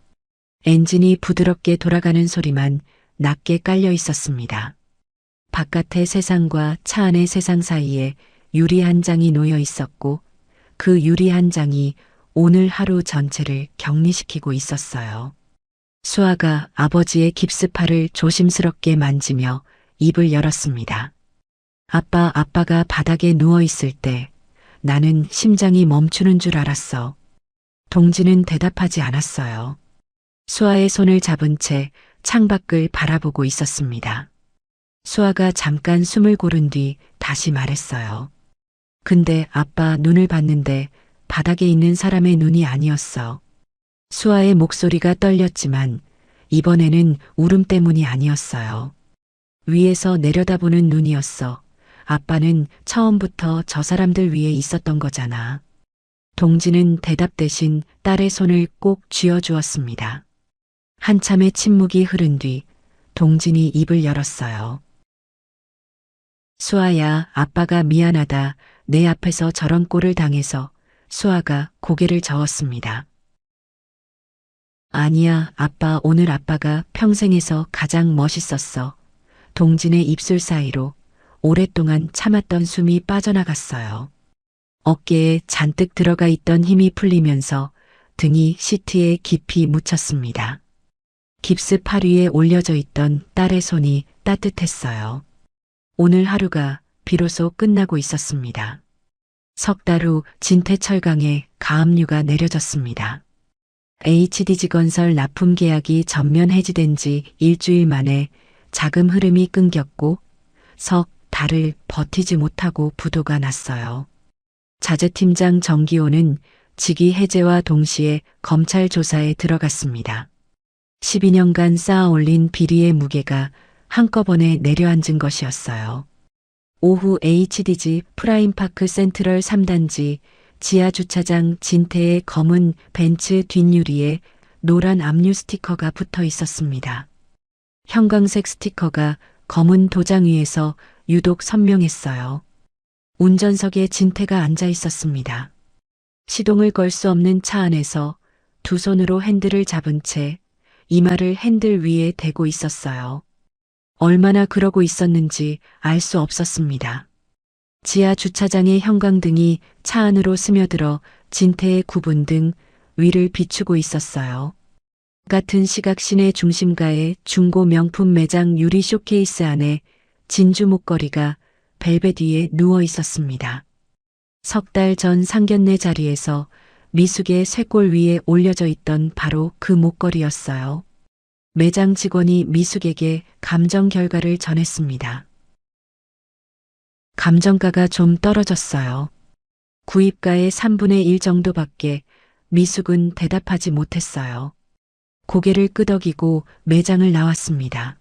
엔진이 부드럽게 돌아가는 소리만 낮게 깔려 있었습니다. 바깥의 세상과 차 안의 세상 사이에 유리 한 장이 놓여 있었고 그 유리 한 장이 오늘 하루 전체를 격리시키고 있었어요. 수아가 아버지의 깁스팔을 조심스럽게 만지며 입을 열었습니다. 아빠가 바닥에 누워 있을 때 나는 심장이 멈추는 줄 알았어. 동지는 대답하지 않았어요. 수아의 손을 잡은 채 창밖을 바라보고 있었습니다. 수아가 잠깐 숨을 고른 뒤 다시 말했어요. 근데 아빠 눈을 봤는데 바닥에 있는 사람의 눈이 아니었어. 수아의 목소리가 떨렸지만 이번에는 울음 때문이 아니었어요. 위에서 내려다보는 눈이었어. 아빠는 처음부터 저 사람들 위에 있었던 거잖아. 동지는 대답 대신 딸의 손을 꼭 쥐어주었습니다. 한참의 침묵이 흐른 뒤 동진이 입을 열었어요. 수아야, 아빠가 미안하다. 내 앞에서 저런 꼴을 당해서. 수아가 고개를 저었습니다. 아니야, 아빠, 오늘 아빠가 평생에서 가장 멋있었어. 동진의 입술 사이로 오랫동안 참았던 숨이 빠져나갔어요. 어깨에 잔뜩 들어가 있던 힘이 풀리면서 등이 시트에 깊이 묻혔습니다. 깁스 팔 위에 올려져 있던 딸의 손이 따뜻했어요. 오늘 하루가 비로소 끝나고 있었습니다. 석 달 후 진태철강에 가압류가 내려졌습니다. HDG건설 납품 계약이 전면 해지된 지 일주일 만에 자금 흐름이 끊겼고 석 달을 버티지 못하고 부도가 났어요. 자재팀장 정기호는 직위 해제와 동시에 검찰 조사에 들어갔습니다. 12년간 쌓아 올린 비리의 무게가 한꺼번에 내려앉은 것이었어요. 오후 HDG 프라임파크 센트럴 3단지 지하주차장 진태의 검은 벤츠 뒷유리에 노란 압류 스티커가 붙어 있었습니다. 형광색 스티커가 검은 도장 위에서 유독 선명했어요. 운전석에 진태가 앉아 있었습니다. 시동을 걸 수 없는 차 안에서 두 손으로 핸들을 잡은 채 이마를 핸들 위에 대고 있었어요. 얼마나 그러고 있었는지 알 수 없었습니다. 지하 주차장의 형광등이 차 안으로 스며들어 진태의 구분 등 위를 비추고 있었어요. 같은 시각 시내 중심가의 중고 명품 매장 유리 쇼케이스 안에 진주 목걸이가 벨벳 위에 누워 있었습니다. 석 달 전 상견례 자리에서 미숙의 쇄골 위에 올려져 있던 바로 그 목걸이였어요. 매장 직원이 미숙에게 감정 결과를 전했습니다. 감정가가 좀 떨어졌어요. 구입가의 3분의 1 정도밖에 미숙은 대답하지 못했어요. 고개를 끄덕이고 매장을 나왔습니다.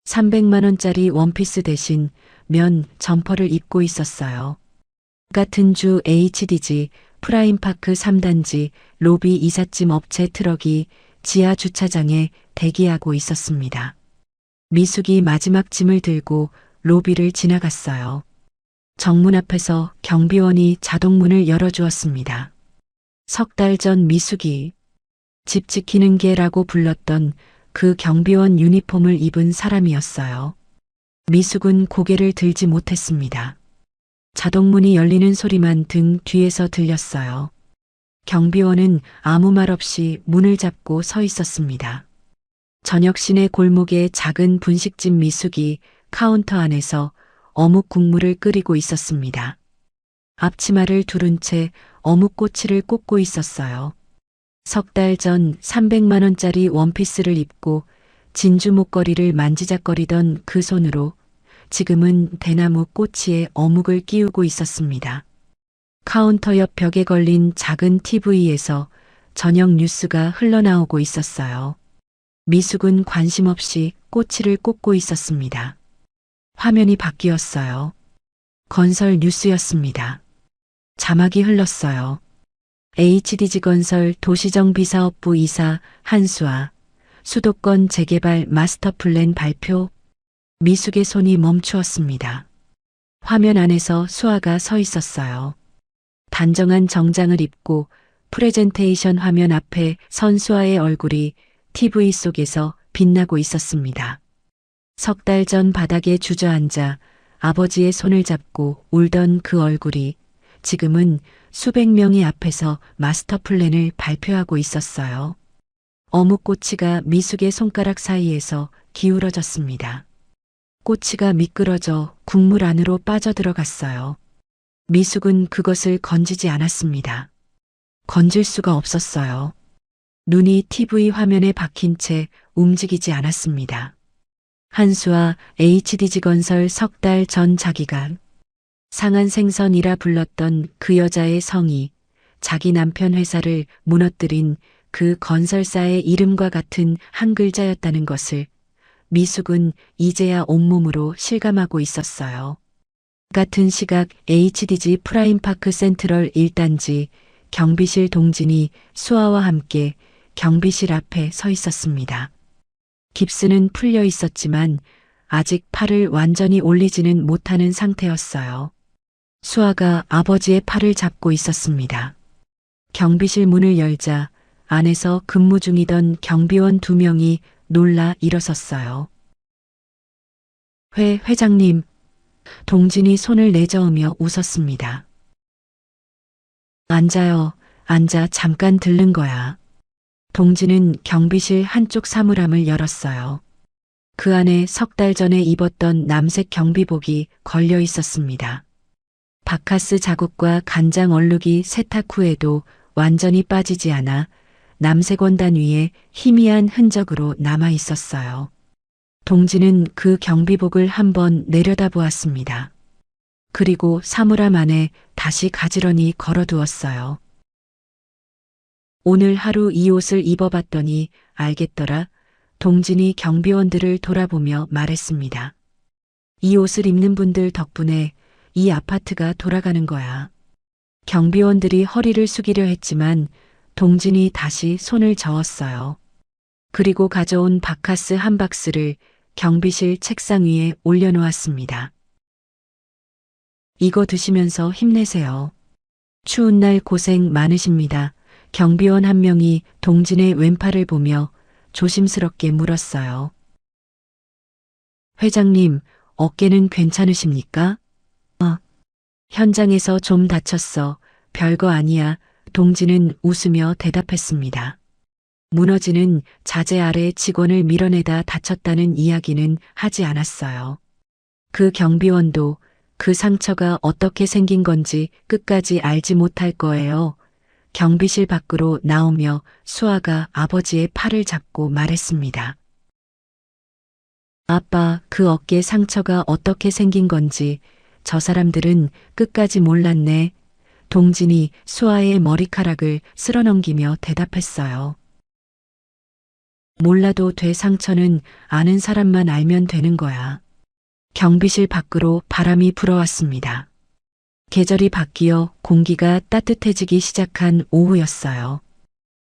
300만 원짜리 원피스 대신 면 점퍼를 입고 있었어요. 같은 주 HDG 프라임파크 3단지 로비 이삿짐 업체 트럭이 지하 주차장에 대기하고 있었습니다. 미숙이 마지막 짐을 들고 로비를 지나갔어요. 정문 앞에서 경비원이 자동문을 열어주었습니다. 석 달 전 미숙이 집 지키는 개라고 불렀던 그 경비원 유니폼을 입은 사람이었어요. 미숙은 고개를 들지 못했습니다. 자동문이 열리는 소리만 등 뒤에서 들렸어요. 경비원은 아무 말 없이 문을 잡고 서 있었습니다. 저녁 시내 골목의 작은 분식집 미숙이 카운터 안에서 어묵 국물을 끓이고 있었습니다. 앞치마를 두른 채 어묵 꼬치를 꽂고 있었어요. 석 달 전 300만 원짜리 원피스를 입고 진주 목걸이를 만지작거리던 그 손으로 지금은 대나무 꼬치에 어묵을 끼우고 있었습니다. 카운터 옆 벽에 걸린 작은 TV에서 저녁 뉴스가 흘러나오고 있었어요. 미숙은 관심 없이 꼬치를 꽂고 있었습니다. 화면이 바뀌었어요. 건설 뉴스였습니다. 자막이 흘렀어요. HDG 건설 도시정비사업부 이사 한수아 수도권 재개발 마스터 플랜 발표. 미숙의 손이 멈추었습니다. 화면 안에서 수아가 서 있었어요. 단정한 정장을 입고 프레젠테이션 화면 앞에 선 수아의 얼굴이 TV 속에서 빛나고 있었습니다. 석 달 전 바닥에 주저앉아 아버지의 손을 잡고 울던 그 얼굴이 지금은 수백 명이 앞에서 마스터 플랜을 발표하고 있었어요. 어묵꼬치가 미숙의 손가락 사이에서 기울어졌습니다. 꼬치가 미끄러져 국물 안으로 빠져들어갔어요. 미숙은 그것을 건지지 않았습니다. 건질 수가 없었어요. 눈이 TV 화면에 박힌 채 움직이지 않았습니다. 한수와 HDG 건설 석 달 전 자기가 상한 생선이라 불렀던 그 여자의 성이 자기 남편 회사를 무너뜨린 그 건설사의 이름과 같은 한 글자였다는 것을 미숙은 이제야 온몸으로 실감하고 있었어요. 같은 시각 HDG 프라임파크 센트럴 1단지 경비실 동진이 수아와 함께 경비실 앞에 서 있었습니다. 깁스는 풀려 있었지만 아직 팔을 완전히 올리지는 못하는 상태였어요. 수아가 아버지의 팔을 잡고 있었습니다. 경비실 문을 열자 안에서 근무 중이던 경비원 2명이 놀라 일어섰어요. 회장님, 동진이 손을 내저으며 웃었습니다. 앉아 잠깐 들른 거야. 동진은 경비실 한쪽 사물함을 열었어요. 그 안에 석 달 전에 입었던 남색 경비복이 걸려 있었습니다. 바카스 자국과 간장 얼룩이 세탁 후에도 완전히 빠지지 않아 남색 원단 위에 희미한 흔적으로 남아 있었어요. 동진은 그 경비복을 한번 내려다보았습니다. 그리고 사물함 안에 다시 가지런히 걸어두었어요. 오늘 하루 이 옷을 입어봤더니 알겠더라. 동진이 경비원들을 돌아보며 말했습니다. 이 옷을 입는 분들 덕분에 이 아파트가 돌아가는 거야. 경비원들이 허리를 숙이려 했지만 동진이 다시 손을 저었어요. 그리고 가져온 바카스 한 박스를 경비실 책상 위에 올려놓았습니다. 이거 드시면서 힘내세요. 추운 날 고생 많으십니다. 경비원 한 명이 동진의 왼팔을 보며 조심스럽게 물었어요. 회장님, 어깨는 괜찮으십니까? 현장에서 좀 다쳤어. 별거 아니야. 동진은 웃으며 대답했습니다. 무너지는 자재 아래 직원을 밀어내다 다쳤다는 이야기는 하지 않았어요. 그 경비원도 그 상처가 어떻게 생긴 건지 끝까지 알지 못할 거예요. 경비실 밖으로 나오며 수아가 아버지의 팔을 잡고 말했습니다. 아빠, 그 어깨 상처가 어떻게 생긴 건지 저 사람들은 끝까지 몰랐네. 동진이 수아의 머리카락을 쓸어넘기며 대답했어요. 몰라도 돼. 상처는 아는 사람만 알면 되는 거야. 경비실 밖으로 바람이 불어왔습니다. 계절이 바뀌어 공기가 따뜻해지기 시작한 오후였어요.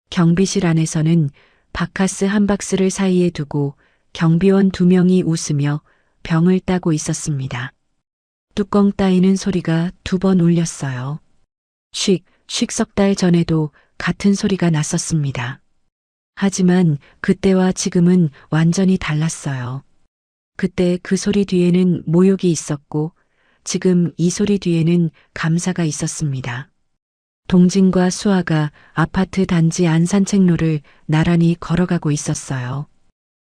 경비실 안에서는 바카스 한 박스를 사이에 두고 경비원 2명이 웃으며 병을 따고 있었습니다. 뚜껑 따이는 소리가 2번 울렸어요. 쉭 석 달 전에도 같은 소리가 났었습니다. 하지만 그때와 지금은 완전히 달랐어요. 그때 그 소리 뒤에는 모욕이 있었고 지금 이 소리 뒤에는 감사가 있었습니다. 동진과 수아가 아파트 단지 안 산책로를 나란히 걸어가고 있었어요.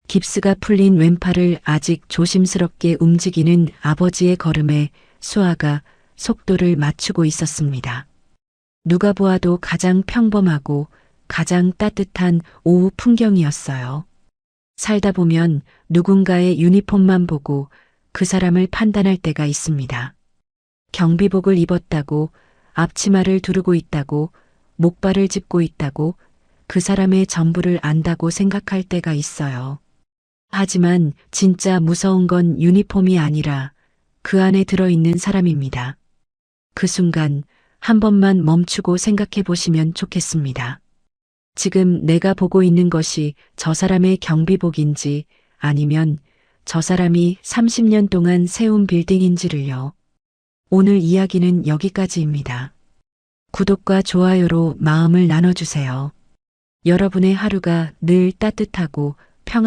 깁스가 풀린 왼팔을 아직 조심스럽게 움직이는 아버지의 걸음에 수아가 속도를 맞추고 있었습니다. 누가 보아도 가장 평범하고 가장 따뜻한 오후 풍경이었어요. 살다 보면 누군가의 유니폼만 보고 그 사람을 판단할 때가 있습니다. 경비복을 입었다고, 앞치마를 두르고 있다고, 목발을 짚고 있다고, 그 사람의 전부를 안다고 생각할 때가 있어요. 하지만 진짜 무서운 건 유니폼이 아니라 그 안에 들어있는 사람입니다. 그 순간 한 번만 멈추고 생각해 보시면 좋겠습니다. 지금 내가 보고 있는 것이 저 사람의 경비복인지 아니면 저 사람이 30년 동안 세운 빌딩인지를요. 오늘 이야기는 여기까지입니다. 구독과 좋아요로 마음을 나눠주세요. 여러분의 하루가 늘 따뜻하고